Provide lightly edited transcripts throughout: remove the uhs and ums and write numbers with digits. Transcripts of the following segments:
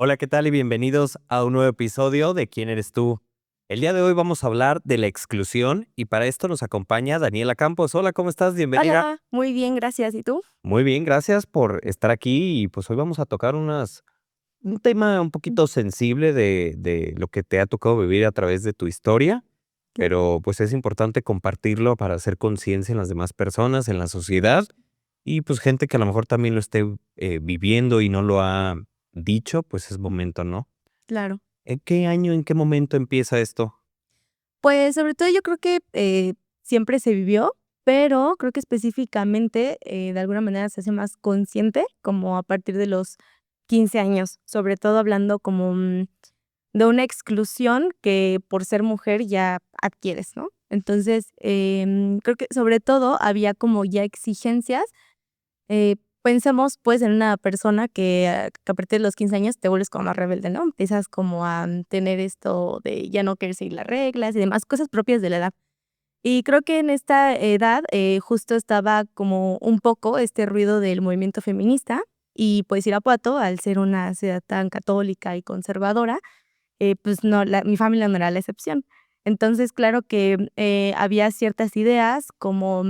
Hola, ¿qué tal? Y bienvenidos a un nuevo episodio de ¿Quién eres tú? El día de hoy vamos a hablar de la exclusión y para esto nos acompaña Daniela Campos. Hola, ¿cómo estás? Bienvenida. Hola, muy bien, gracias. ¿Y tú? Muy bien, gracias por estar aquí y pues hoy vamos a tocar un tema un Mm, poquito sensible de lo que te ha tocado vivir a través de tu historia, claro. pero pues es importante compartirlo para hacer conciencia en las demás personas, en la sociedad y pues gente que a lo mejor también lo esté viviendo y no lo ha dicho, pues es Ujú, momento, ¿no? claro. ¿En qué año, en qué momento empieza esto? Pues, sobre todo, yo creo que, siempre se vivió, pero creo que específicamente, de alguna manera se hace más consciente como a partir de los 15 años, sobre todo hablando como, de una exclusión que por ser mujer ya adquieres, ¿no? Entonces, creo que sobre todo había como ya exigencias. Pensemos, pues, en una persona que a partir de los 15 años te vuelves como más rebelde, ¿no? Empiezas como a tener esto de ya no querer seguir las reglas y demás, cosas propias de la edad. Y creo que en esta edad, justo estaba como un poco este ruido del movimiento feminista y, pues, Irapuato, al ser una ciudad tan católica y conservadora, pues no, mi familia no era la excepción. Entonces, claro que, había ciertas ideas como,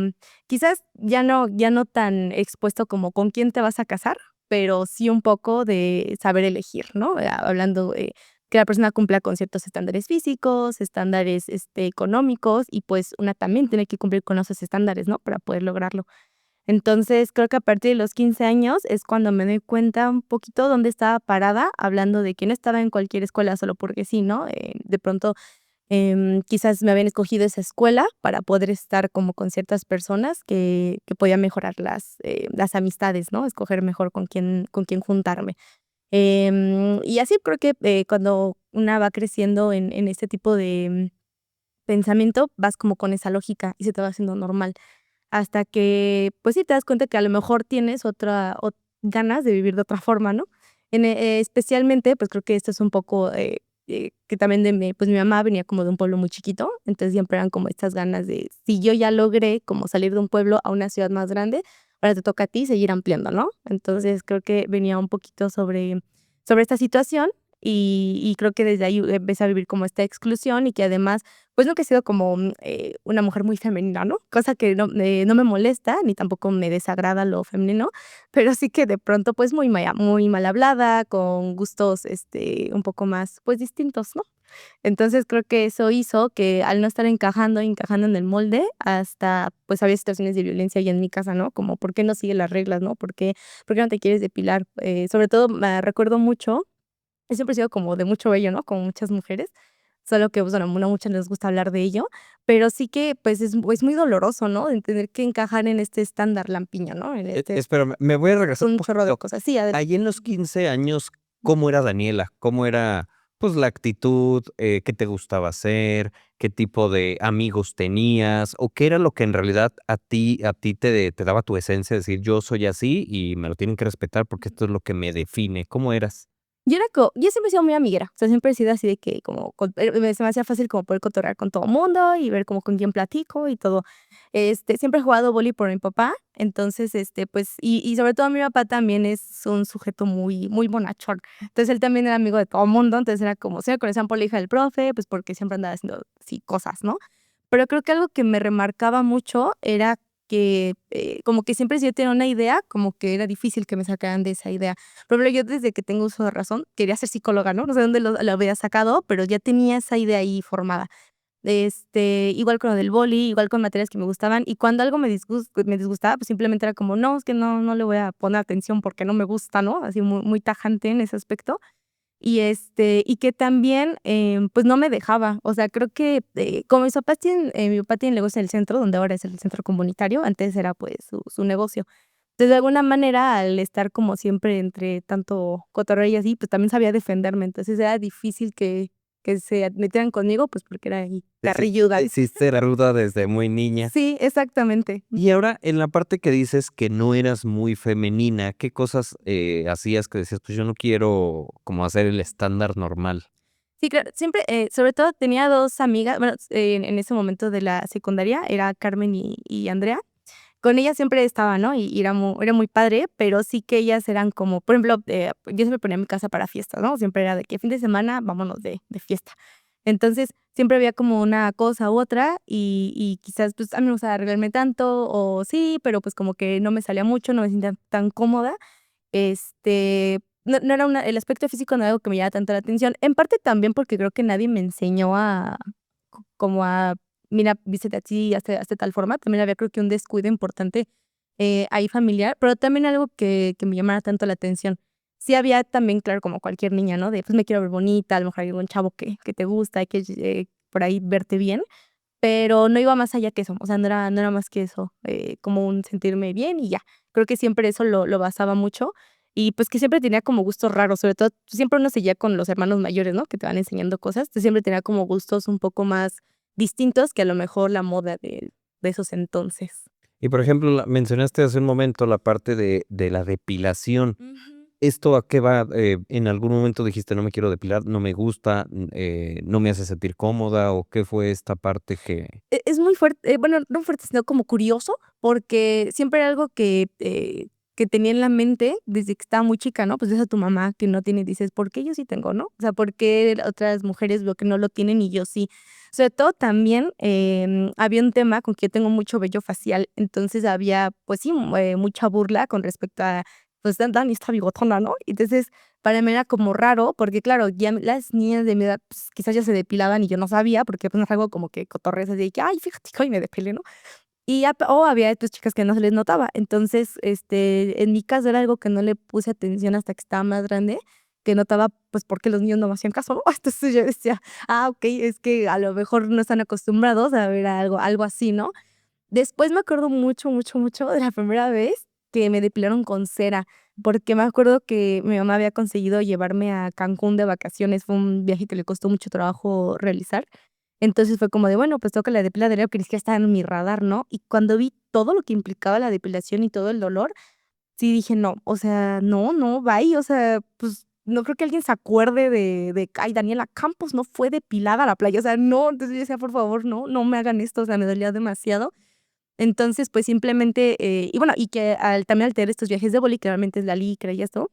quizás ya no tan expuesto como con quién te vas a casar, pero sí un poco de saber elegir, ¿no? Hablando de que la persona cumpla con ciertos estándares físicos, estándares, económicos, y pues una también tiene que cumplir con esos estándares, ¿no? Para poder lograrlo. Entonces, creo que a partir de los 15 años es cuando me doy cuenta un poquito dónde estaba parada, hablando de que no estaba en cualquier escuela solo porque sí, ¿no? De pronto, quizás me habían escogido esa escuela para poder estar como con ciertas personas que podía mejorar las amistades, ¿no? Escoger mejor con quién juntarme. Y así creo que, cuando una va creciendo en este tipo de pensamiento, vas como con esa lógica y se te va haciendo normal. Hasta que, pues sí, te das cuenta que a lo mejor tienes otra ganas de vivir de otra forma, ¿no? Especialmente, pues creo que esto es un poco, que también pues mi mamá venía como de un pueblo muy chiquito, entonces siempre eran como estas ganas de, si yo ya logré como salir de un pueblo a una ciudad más grande, ahora te toca a ti seguir ampliando, ¿no? Entonces creo que venía un poquito sobre esta situación y creo que desde ahí empecé a vivir como esta exclusión y que además pues nunca he sido como, una mujer muy femenina, ¿no? Cosa que no me molesta, ni tampoco me desagrada lo femenino, pero sí que de pronto, pues, muy mal hablada, con gustos, un poco más, pues, distintos, ¿no? Entonces, creo que eso hizo que al no estar encajando en el molde, hasta, pues, había situaciones de violencia ya en mi casa, ¿no? Como, ¿por qué no sigues las reglas, no? ¿Por qué no te quieres depilar? Sobre todo, me recuerdo mucho, yo siempre he sido como de mucho vello, ¿no? Como muchas mujeres. Solo que, pues, bueno, no muchas les gusta hablar de ello, pero sí que, pues, es muy doloroso, ¿no? En tener que encajar en este estándar lampiño, ¿no? En Espérame, me voy a regresar un un chorro de poquito. cosas. Sí, Ahí en los 15 años, ¿cómo era Daniela? ¿Cómo era, pues, la actitud? ¿Qué te gustaba hacer? ¿Qué tipo de amigos tenías? ¿O qué era lo que en realidad a ti te daba tu esencia? Decir, yo soy así y me lo tienen que respetar porque esto es lo que me define. ¿Cómo eras? Yo siempre he sido muy amiguera, o sea, siempre he sido así de que como se me hacía fácil como poder cotorrear con todo mundo y ver como con quién platico y todo. Siempre he jugado vóley por mi papá, entonces, pues, y sobre todo mi papá también es un sujeto muy bonachón. Entonces, él también era amigo de todo mundo, entonces era como, sí me conocían por la hija del profe, pues, porque siempre andaba haciendo, sí, cosas, ¿no? Pero creo que algo que me remarcaba mucho era que, como que siempre si yo tenía una idea, como que era difícil que me sacaran de esa idea. Por ejemplo, yo desde que tengo uso de razón quería ser psicóloga, ¿no? No sé dónde lo había sacado, pero ya tenía esa idea ahí formada. Igual con lo del vóley, igual con materias que me gustaban, y cuando algo me disgustaba, pues simplemente era como: "No, es que no le voy a poner atención porque no me gusta", ¿no? Así muy tajante en ese aspecto. Y que también, pues, no me dejaba. O sea, creo que, como mi papá tiene negocio en el centro, donde ahora es el centro comunitario, antes era, pues, su negocio. Entonces, de alguna manera, al estar como siempre entre tanto cotorreo y así, pues, también sabía defenderme. Entonces, era difícil que se metieran conmigo, pues, porque era ahí Te carrilluda. hiciste la ruda desde muy niña. Sí, exactamente. Y ahora, en la parte que dices que no eras muy femenina, ¿qué cosas, hacías que decías: "Pues yo no quiero como hacer el estándar normal"? Sí, claro, siempre, sobre todo tenía 2 amigas, bueno, en ese momento de la secundaria, era Carmen y Andrea. con ella siempre estaba, ¿no? Y era muy padre, pero sí que ellas eran como, por ejemplo, yo siempre ponía mi casa para fiestas, ¿no? Siempre era de que fin de semana vámonos de fiesta. Entonces, siempre había como una cosa u otra y quizás, pues, a mí me gustaba arreglarme tanto o sí, pero, pues, como que no me salía mucho, no me sentía tan cómoda. No era una el aspecto físico no era algo que me llamaba tanto la atención, en parte también porque creo que nadie me enseñó a como a, mira, vístete así, hazte tal forma. También había creo que un descuido importante, ahí familiar, pero también algo que me llamara tanto la atención. Sí había también, claro, como cualquier niña, ¿no? De, pues, me quiero ver bonita, a lo mejor hay algún chavo que te gusta, hay que, por ahí verte bien, pero no iba más allá que eso, o sea, no era más que eso, como un sentirme bien y ya. Creo que siempre eso lo basaba mucho y, pues, que siempre tenía como gustos raros, sobre todo siempre uno seguía con los hermanos mayores, ¿no? Que te van enseñando cosas, entonces siempre tenía como gustos un poco más distintos que a lo mejor la moda de esos entonces. Y, por ejemplo, mencionaste hace un momento la parte de la depilación. Ujú. ¿Esto a qué va? ¿En algún momento dijiste: "No me quiero depilar, no me gusta, no me hace sentir cómoda", o qué fue esta parte que? Es muy fuerte, bueno, no fuerte, sino como curioso, porque siempre era algo que tenía en la mente desde que estaba muy chica, ¿no? Pues ves a tu mamá que no tiene y dices: "¿Por qué yo sí tengo?", ¿no? O sea, ¿por qué otras mujeres veo que no lo tienen y yo sí? Sobre todo también, había un tema con que yo tengo mucho vello facial, entonces había, pues sí, mucha burla con respecto a, pues, Dani está bigotona, ¿no? Entonces, para mí era como raro, porque claro, ya las niñas de mi edad, pues, quizás ya se depilaban y yo no sabía, porque, pues, no es algo como que cotorreas así de que: "Ay, fíjate que hoy me depilé", ¿no? Y ya o había, pues, chicas que no se les notaba. Entonces, en mi caso era algo que no le puse atención hasta que estaba más grande, que notaba, pues, por qué los niños no me hacían caso, ¿no? Entonces yo decía: "Ah, okey, es que a lo mejor no están acostumbrados a ver algo así", ¿no? Después me acuerdo mucho, mucho, mucho de la primera vez que me depilaron con cera, porque me acuerdo que mi mamá había conseguido llevarme a Cancún de vacaciones, fue un viaje que le costó mucho trabajo realizar. Entonces fue como de, bueno, pues toca la depiladera, que ni siquiera estaba en mi radar, ¿no? Y cuando vi todo lo que implicaba la depilación y todo el dolor, sí dije: "No, o sea, no, no, bye", o sea, pues, no creo que alguien se acuerde de: "Ay, Daniela Campos no fue depilada a la playa", o sea, no, entonces yo decía: "Por favor, no, no me hagan esto", o sea, me dolía demasiado. Entonces, pues, simplemente, y bueno, y que también al tener estos viajes de boli, que realmente es la licra y esto,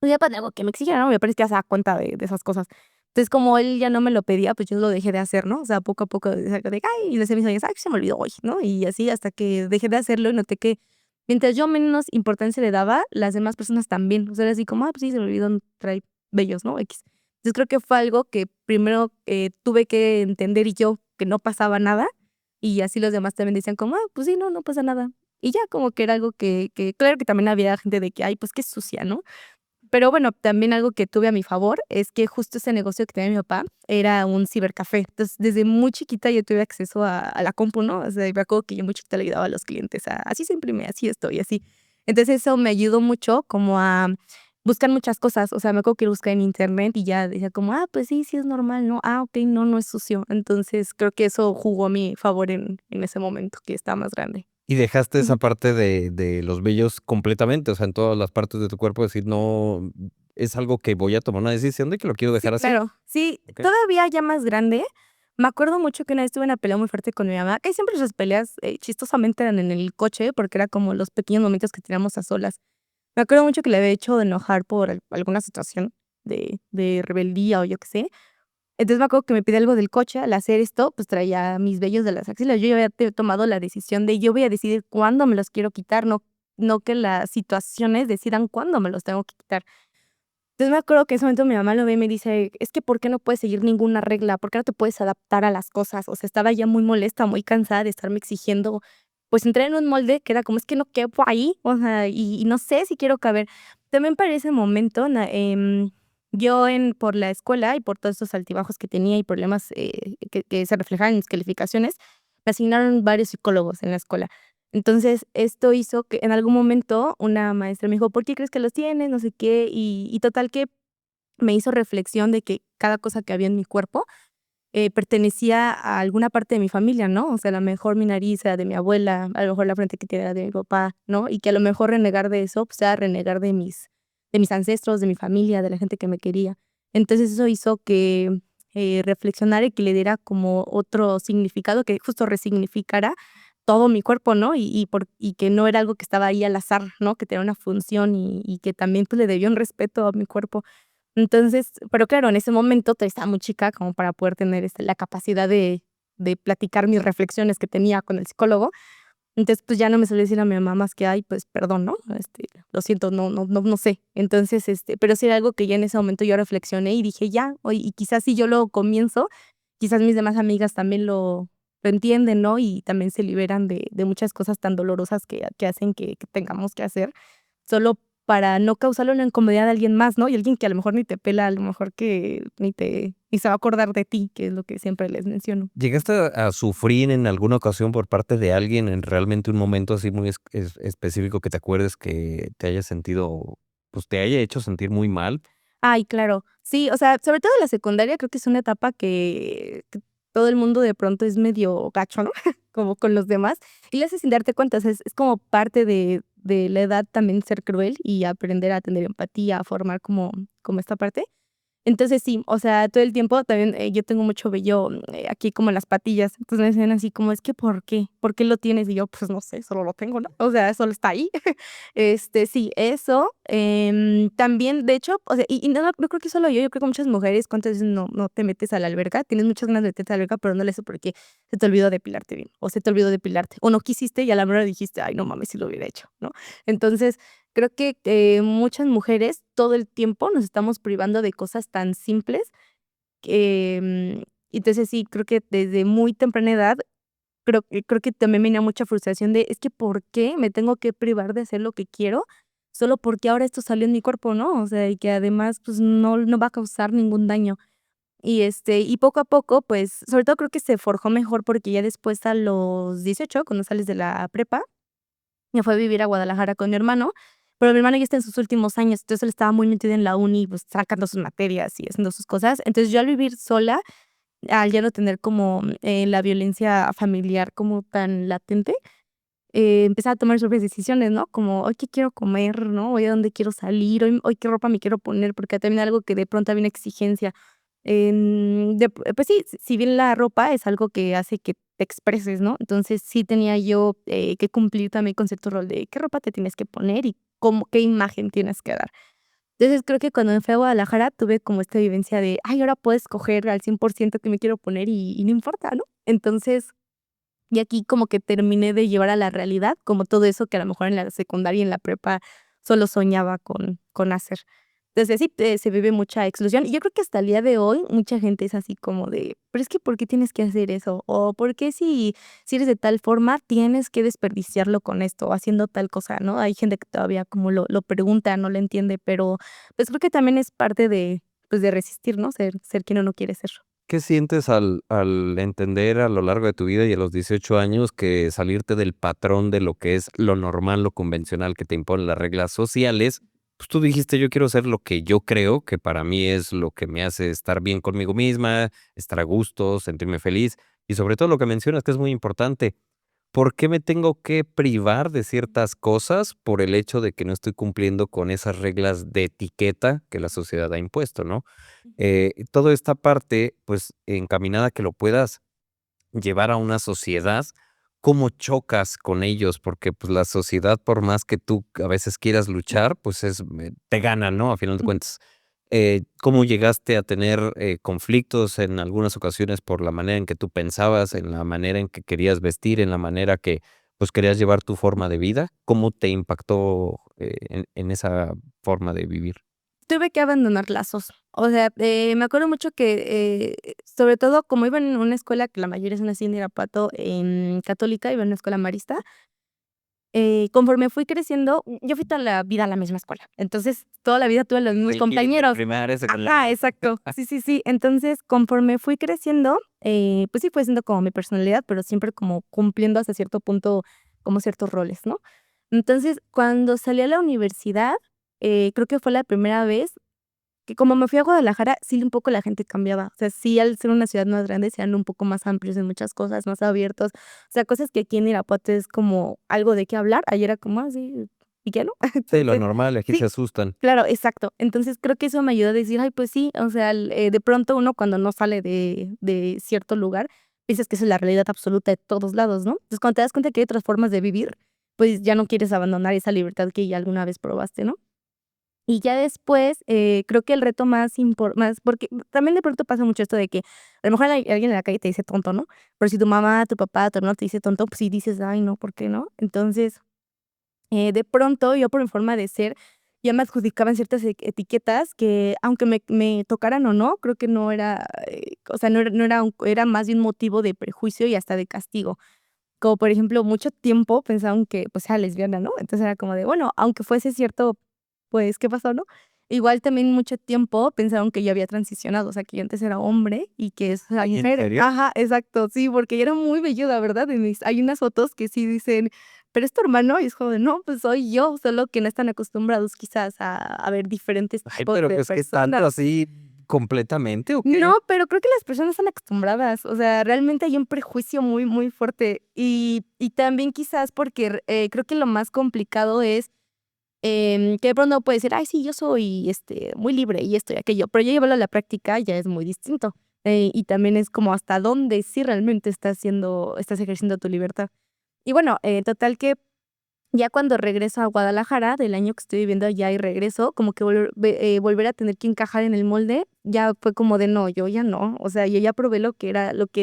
pues, ya para algo que me exigiera, ¿no? Mi papá ni siquiera se da cuenta de esas cosas. Entonces, como él ya no me lo pedía, pues, yo lo dejé de hacer, ¿no? O sea, poco a poco, de: "Ay", y le decía a mis amigas: "Ay, se me olvidó hoy", ¿no? Y así hasta que dejé de hacerlo y noté que mientras yo menos importancia le daba, las demás personas también. O sea, era así como: "Ah, pues sí, se me olvidó traer vellos", ¿no? X. Entonces, creo que fue algo que primero, tuve que entender yo que no pasaba nada, y así los demás también decían como: "Ah, pues sí, no, no pasa nada". Y ya, como que era algo que claro que también había gente de que: "Ay, pues qué sucia", ¿no? Pero bueno, también algo que tuve a mi favor es que justo ese negocio que tenía mi papá era un cibercafé. Entonces, desde muy chiquita yo tuve acceso a la compu, ¿no? O sea, me acuerdo que yo muy chiquita le ayudaba a los clientes a así se imprime, así esto y así. Entonces, eso me ayudó mucho como a buscar muchas cosas. O sea, me acuerdo que buscar en internet y ya decía como: "Ah, pues sí, sí es normal, ¿no? Ah, okey, no, no es sucio". Entonces, creo que eso jugó a mi favor en ese momento que estaba más grande. Y dejaste esa Ujú. parte de los vellos completamente, o sea, en todas las partes de tu cuerpo, decir: "No, es algo que voy a tomar una decisión de que lo quiero Sí, dejar así". claro. Sí, Okey. todavía ya más grande, me acuerdo mucho que una vez tuve una pelea muy fuerte con mi mamá, que siempre esas peleas, chistosamente eran en el coche, porque era como los pequeños momentos que teníamos a solas. Me acuerdo mucho que le había hecho de enojar por alguna situación de rebeldía o yo qué sé. Entonces me acuerdo que me pide algo del coche, al hacer esto, pues traía mis vellos de las axilas. Yo ya había tomado la decisión de yo voy a decidir cuándo me los quiero quitar, no que las situaciones decidan cuándo me los tengo que quitar. Entonces, me acuerdo que en ese momento mi mamá lo ve y me dice: "Es que, ¿por qué no puedes seguir ninguna regla? ¿Por qué no te puedes adaptar a las cosas?". O sea, estaba ya muy molesta, muy cansada de estarme exigiendo, pues, entrar en un molde que era como: "Es que no quepo ahí", o sea, y no sé si quiero caber. También para ese momento, yo por la escuela y por todos estos altibajos que tenía y problemas, que se reflejaban en mis calificaciones, me asignaron varios psicólogos en la escuela. Entonces, esto hizo que en algún momento una maestra me dijo: "¿Por qué crees que los tienes?", no sé qué, y total que me hizo reflexión de que cada cosa que había en mi cuerpo, pertenecía a alguna parte de mi familia, ¿no? O sea, a lo mejor mi nariz era de mi abuela, a lo mejor la frente que tiene era de mi papá, ¿no? Y que a lo mejor renegar de eso, pues, era renegar de mis ancestros, de mi familia, de la gente que me quería. Entonces, eso hizo que, reflexionara y que le diera como otro significado, que justo resignificara todo mi cuerpo, ¿no? Y que no era algo que estaba ahí al azar, ¿no? Que tenía una función y que también, pues, le debía un respeto a mi cuerpo. Entonces, pero claro, en ese momento todavía estaba muy chica como para poder tener, la capacidad de platicar mis reflexiones que tenía con el psicólogo. Entonces, pues, ya no me solía decir a mi mamá más que: "Ay, pues, perdón, ¿no? Lo siento, no sé". Entonces, pero sí era algo que ya en ese momento yo reflexioné y dije: "Ya", y quizás si yo lo comienzo, quizás mis demás amigas también lo entienden, ¿no? Y también se liberan de muchas cosas tan dolorosas que hacen que tengamos que hacer, solo para no causarle una incomodidad a alguien más, ¿no? Y alguien que a lo mejor ni te pela, a lo mejor que ni se va a acordar de ti, que es lo que siempre les menciono. ¿Llegaste a sufrir en alguna ocasión por parte de alguien en realmente un momento así muy específico que te acuerdes que te haya sentido, pues, te haya hecho sentir muy mal? Ay, claro. Sí, o sea, sobre todo la secundaria, creo que es una etapa que todo el mundo de pronto es medio gacho, ¿no? Como con los demás, y lo haces sin darte cuenta, o sea, es como parte de la edad también ser cruel y aprender a tener empatía, a formar como esta parte. Entonces sí, o sea, todo el tiempo también, yo tengo mucho vello, aquí como en las patillas, entonces me decían así como: "Es que, ¿por qué? ¿Por qué lo tienes?". Y yo: "Pues no sé, solo lo tengo", ¿no? O sea, solo está ahí. Sí, eso, también, de hecho, o sea, y no creo que solo yo creo que muchas mujeres, ¿cuántas veces no te metes a la alberca? Tienes muchas ganas de meterte a la alberca, pero no le haces porque se te olvidó depilarte bien, o se te olvidó depilarte, o no quisiste y a la mera dijiste: "Ay, no mames, si lo hubiera hecho", ¿no? Entonces, creo que, muchas mujeres todo el tiempo nos estamos privando de cosas tan simples que, entonces sí, creo que desde muy temprana edad, creo que también venía mucha frustración de, es que, ¿por qué me tengo que privar de hacer lo que quiero solo porque ahora esto salió en mi cuerpo, no? O sea, y que además, pues, no va a causar ningún daño. Y poco a poco, pues, sobre todo creo que se forjó mejor porque ya después a los 18 cuando sales de la prepa, me fui a vivir a Guadalajara con mi hermano, pero mi hermano ya está en sus últimos años, entonces él estaba muy metido en la uni, pues, sacando sus materias y haciendo sus cosas. Entonces, yo al vivir sola, al ya no tener como, la violencia familiar como tan latente, empecé a tomar mis propias decisiones, ¿no? Como, hoy qué quiero comer, ¿no? Hoy a dónde quiero salir, hoy qué ropa me quiero poner, porque también algo que de pronto había una exigencia. Pues sí, si bien la ropa es algo que hace que te expreses, ¿no? Entonces sí tenía yo, que cumplir también con cierto rol de qué ropa te tienes que poner y qué imagen tienes que dar. Entonces creo que cuando me fui a Guadalajara tuve como esta vivencia de, ay, ahora puedo escoger al 100% qué me quiero poner y no importa, ¿no? Entonces, y aquí como que terminé de llevar a la realidad, como todo eso que a lo mejor en la secundaria y en la prepa solo soñaba con hacer. Entonces sí, se vive mucha exclusión, y yo creo que hasta el día de hoy mucha gente es así como de: "Pero es que, ¿por qué tienes que hacer eso?", o "¿Por qué si eres de tal forma tienes que desperdiciarlo con esto, o haciendo tal cosa?", ¿no? Hay gente que todavía como lo pregunta, no lo entiende, pero, pues, creo que también es parte de, pues, de resistir, ¿no? Ser quien uno quiere ser. ¿Qué sientes al entender a lo largo de tu vida y a los 18 años que salirte del patrón de lo que es lo normal, lo convencional que te imponen las reglas sociales? Pues tú dijiste, yo quiero hacer lo que yo creo que para mí es lo que me hace estar bien conmigo misma, estar a gusto, sentirme feliz y sobre todo lo que mencionas que es muy importante. ¿Por qué me tengo que privar de ciertas cosas por el hecho de que no estoy cumpliendo con esas reglas de etiqueta que la sociedad ha impuesto, ¿no? Toda esta parte, pues, encaminada a que lo puedas llevar a una sociedad, ¿cómo chocas con ellos? Porque, pues, la sociedad, por más que tú a veces quieras luchar, pues, te gana, ¿no? A final de cuentas. ¿Cómo llegaste a tener, conflictos en algunas ocasiones por la manera en que tú pensabas, en la manera en que querías vestir, en la manera que, pues, querías llevar tu forma de vida? ¿Cómo te impactó, en esa forma de vivir? Tuve que abandonar lazos. O sea, me acuerdo mucho que, sobre todo, como iba en una escuela que la mayoría son así en Irapuato, católica, iba en una escuela marista, conforme fui creciendo, yo fui toda la vida a la misma escuela. Entonces, toda la vida tuve los mismos compañeros. Primaria, Ajá, exacto. Sí, sí, sí. Entonces, conforme fui creciendo, pues sí, fue siendo como mi personalidad, pero siempre como cumpliendo hasta cierto punto como ciertos roles, ¿no? Entonces, cuando salí a la universidad, creo que fue la primera vez que como me fui a Guadalajara, sí un poco la gente cambiaba. O sea, sí, al ser una ciudad más grande, sean un poco más amplios en muchas cosas, más abiertos. O sea, cosas que aquí en Irapuato es como algo de qué hablar, ayer era como: así ¿y qué no?". Sí, lo Entonces, normal, aquí se sí, asustan. claro, exacto. Entonces, creo que eso me ayudó a decir: "Ay, pues sí", o sea, de pronto uno cuando no sale de cierto lugar, piensas que esa es la realidad absoluta de todos lados, ¿no? Entonces, cuando te das cuenta que hay otras formas de vivir, pues ya no quieres abandonar esa libertad que ya alguna vez probaste, ¿no? Y ya después, creo que el reto más porque también de pronto pasa mucho esto de que a lo mejor alguien en la calle te dice tonto, ¿no? Pero si tu mamá, tu papá, tu hermano te dice tonto, pues sí dices: "Ay, no, ¿por qué no?". Entonces, de pronto, yo por mi forma de ser, ya me adjudicaban ciertas etiquetas que, aunque me tocaran o no, creo que no era, o sea, no era era más bien motivo de prejuicio y hasta de castigo. Como, por ejemplo, mucho tiempo pensaban que, pues, era lesbiana, ¿no? Entonces era como de, bueno, aunque fuese cierto, pues, ¿qué pasó, no? Igual también mucho tiempo pensaron que yo había transicionado, o sea, que yo antes era hombre y que soy ¿En mujer. serio? Ajá, exacto, sí, porque yo era muy velluda, ¿verdad? Hay unas fotos que sí dicen: "¿Pero es tu hermano?". Y es como de: "No, pues soy yo", solo que no están acostumbrados quizás a ver diferentes Ay, tipos pero de es que tanto personas. así completamente, ¿o No, qué? pero creo que las personas están acostumbradas, o sea, realmente hay un prejuicio muy, muy fuerte. Y también quizás porque creo que lo más complicado es, que de pronto puedes decir: "Ay, sí, yo soy, muy libre y esto y aquello", pero ya llevarlo a la práctica ya es muy distinto. Y también es como hasta dónde sí realmente estás ejerciendo tu libertad. Y bueno, total que ya cuando regreso a Guadalajara, del año que estoy viviendo allá y regreso, como que volver a tener que encajar en el molde, ya fue como de no, yo ya no, o sea, yo ya probé lo que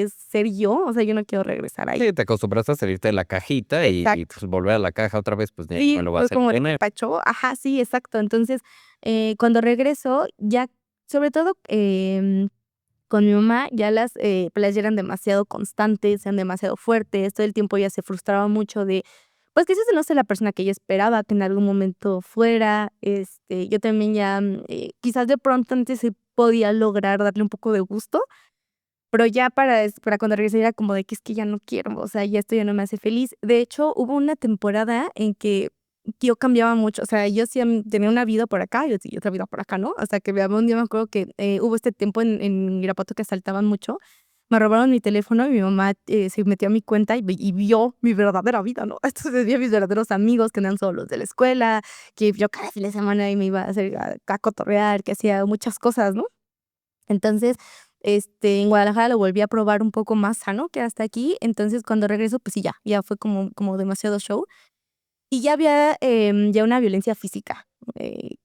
es ser yo, o sea, yo no quiero regresar ahí. Sí, te acostumbraste a salirte de la cajita y, Exacto. pues, volver a la caja otra vez, pues, ya no me Sí, lo fue vas a como de imponer. empacho, ajá, sí, exacto. Entonces, cuando regreso, ya, sobre todo, con mi mamá, ya las peleas ya eran demasiado constantes, eran demasiado fuertes, todo el tiempo ella se frustraba mucho de, pues, quizás de no ser la persona que ella esperaba que en algún momento fuera, yo también ya, quizás de pronto antes se podía lograr darle un poco de gusto, pero ya para cuando regresé era como de que es que ya no quiero, o sea, ya esto ya no me hace feliz. De hecho, hubo una temporada en que yo cambiaba mucho, o sea, yo sí, tenía una vida por acá y otra vida por acá, ¿no? Hasta que un día me acuerdo que, hubo este tiempo en Irapuato que asaltaban mucho, me robaron mi teléfono y mi mamá, se metió a mi cuenta y vio mi verdadera vida, ¿no? Entonces, vi a mis verdaderos amigos que eran solo los de la escuela, que yo cada fin de semana y me iba a hacer a cotorrear, que hacía muchas cosas, ¿no? Entonces, en Guadalajara lo volví a probar un poco más sano que hasta aquí. Entonces, cuando regreso, pues sí, ya fue como demasiado show. Y ya había, ya una violencia física,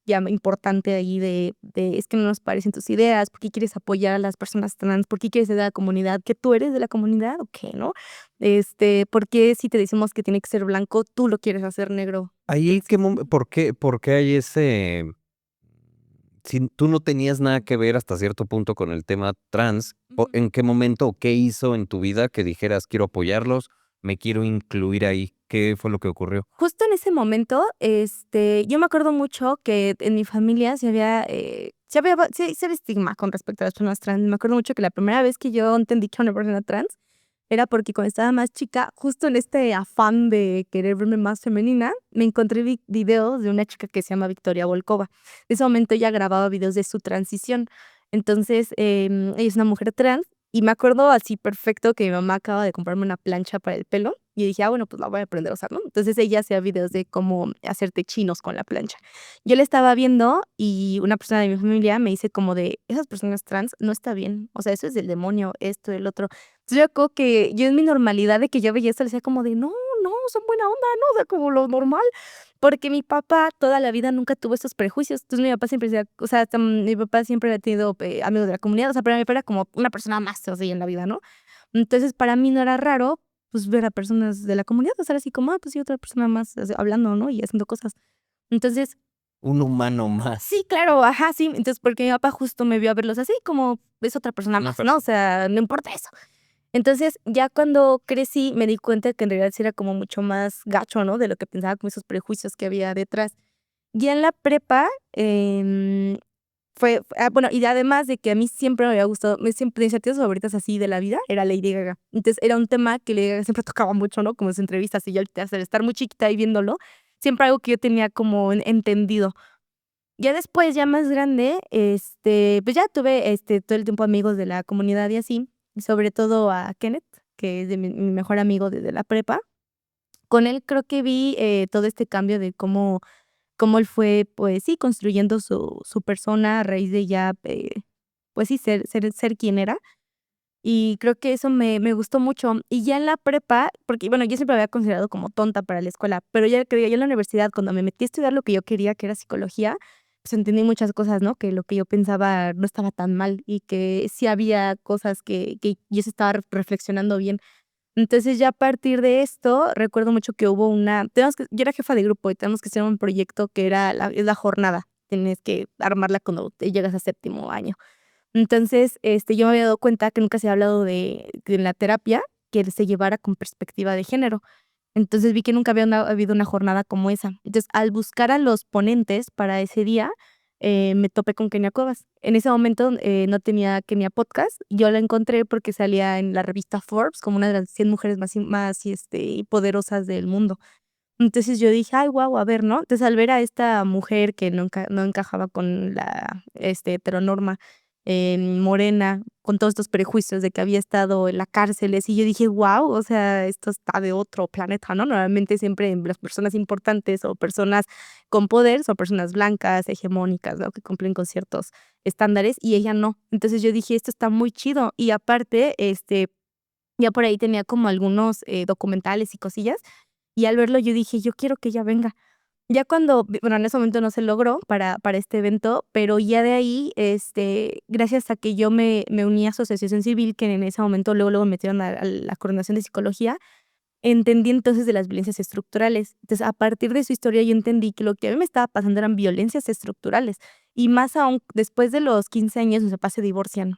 ya importante ahí de es que no nos parecen tus ideas, ¿por qué quieres apoyar a las personas trans? ¿Por qué quieres ser de la comunidad? ¿Que tú eres de la comunidad o qué, no? ¿Por qué si te decimos que tiene que ser blanco, tú lo quieres hacer negro? Ahí, ¿qué Entonces por qué hay ese? Si tú no tenías nada que ver hasta cierto punto con el tema trans, ujú. ¿en qué momento o qué hizo en tu vida que dijeras: "Quiero apoyarlos, me quiero incluir ahí"? ¿Qué fue lo que ocurrió? Justo en ese momento, yo me acuerdo mucho que en mi familia sí había estigma con respecto a las personas trans. Me acuerdo mucho que la primera vez que yo entendí que era una persona trans, era porque cuando estaba más chica, justo en este afán de querer verme más femenina, me encontré videos de una chica que se llama Victoria Volkova. En ese momento ella grababa videos de su transición. Entonces, ella es una mujer trans y me acuerdo así perfecto que mi mamá acaba de comprarme una plancha para el pelo y dije: "Ah, bueno, pues la voy a aprender a usar", ¿no? Entonces ella hacía videos de cómo hacerte chinos con la plancha. Yo la estaba viendo y una persona de mi familia me dice como de: "Esas personas trans no está bien, o sea, eso es del demonio, esto, el otro". Entonces, yo recuerdo que yo en mi normalidad de que yo veía esto, le decía como de: "No, no, son buena onda, ¿no?". O sea, como lo normal, porque mi papá toda la vida nunca tuvo esos prejuicios. Entonces, mi papá siempre decía, o sea, mi papá siempre ha tenido, amigos de la comunidad, o sea, para mi papá era como una persona más así en la vida, ¿no? Entonces, para mí no era raro, pues, ver a personas de la comunidad, o sea, así como, pues sí, otra persona más, hablando, ¿no? Y haciendo cosas. Entonces, Un humano más, sí, claro, ajá, sí. Entonces, porque mi papá justo me vio a verlos así, como es otra persona una más, ¿no? O persona. sea, no importa eso. Entonces, ya cuando crecí, me di cuenta que en realidad sí era como mucho más gacho, ¿no? De lo que pensaba, como esos prejuicios que había detrás. Ya en la prepa, bueno, y además de que a mí siempre me había gustado, siempre mis artistas favoritas así de la vida era Lady Gaga. Entonces, era un tema que Lady Gaga siempre tocaba mucho, ¿no? Como en sus entrevistas, y yo al estar muy chiquita y viéndolo, siempre algo que yo tenía como entendido. Ya después, ya más grande, pues ya tuve, todo el tiempo amigos de la comunidad y así, y sobre todo a Kenneth, que es de mi mejor amigo desde la prepa. Con él creo que vi, todo este cambio de cómo él fue, pues sí, construyendo su persona a raíz de ya, pues sí, ser quien era. Y creo que eso me gustó mucho. Y ya en la prepa, porque bueno, yo siempre me había considerado como tonta para la escuela, pero ya en la universidad, cuando me metí a estudiar lo que yo quería, que era psicología, pues entendí muchas cosas, ¿no? Que lo que yo pensaba no estaba tan mal y que sí había cosas que yo se estaba reflexionando bien. Entonces, ya a partir de esto, recuerdo mucho que hubo yo era jefa de grupo y tenemos que hacer un proyecto que era la jornada. Tienes que armarla cuando te llegas a séptimo año. Entonces, yo me había dado cuenta que nunca se había hablado de en la terapia que se llevara con perspectiva de género. Entonces, vi que nunca había habido una jornada como esa. Entonces, al buscar a los ponentes para ese día, me topé con Kenia Cuevas. En ese momento, no tenía Kenia Podcast. Yo la encontré porque salía en la revista Forbes como una de las 100 mujeres más poderosas del mundo. Entonces, yo dije: "Ay, guau, a ver", ¿no? Entonces, al ver a esta mujer que no encajaba con la, heteronorma, morena, con todos estos prejuicios de que había estado en la cárceles, y yo dije: "Guau, o sea, esto está de otro planeta", ¿no? Normalmente siempre las personas importantes o personas con poder son personas blancas, hegemónicas, ¿no? Que cumplen con ciertos estándares, y ella no. Entonces, yo dije: "Esto está muy chido". Y aparte, ya por ahí tenía como algunos, documentales y cosillas, y al verlo yo dije: "Yo quiero que ella venga". Ya cuando bueno, en ese momento no se logró para este evento, pero ya de ahí, gracias a que yo me uní a asociación civil, que en ese momento luego me metieron a la coordinación de psicología, entendí entonces de las violencias estructurales. Entonces, a partir de su historia, yo entendí que lo que a mí me estaba pasando eran violencias estructurales, y más aún después de los 15 años, mis papás se divorcian.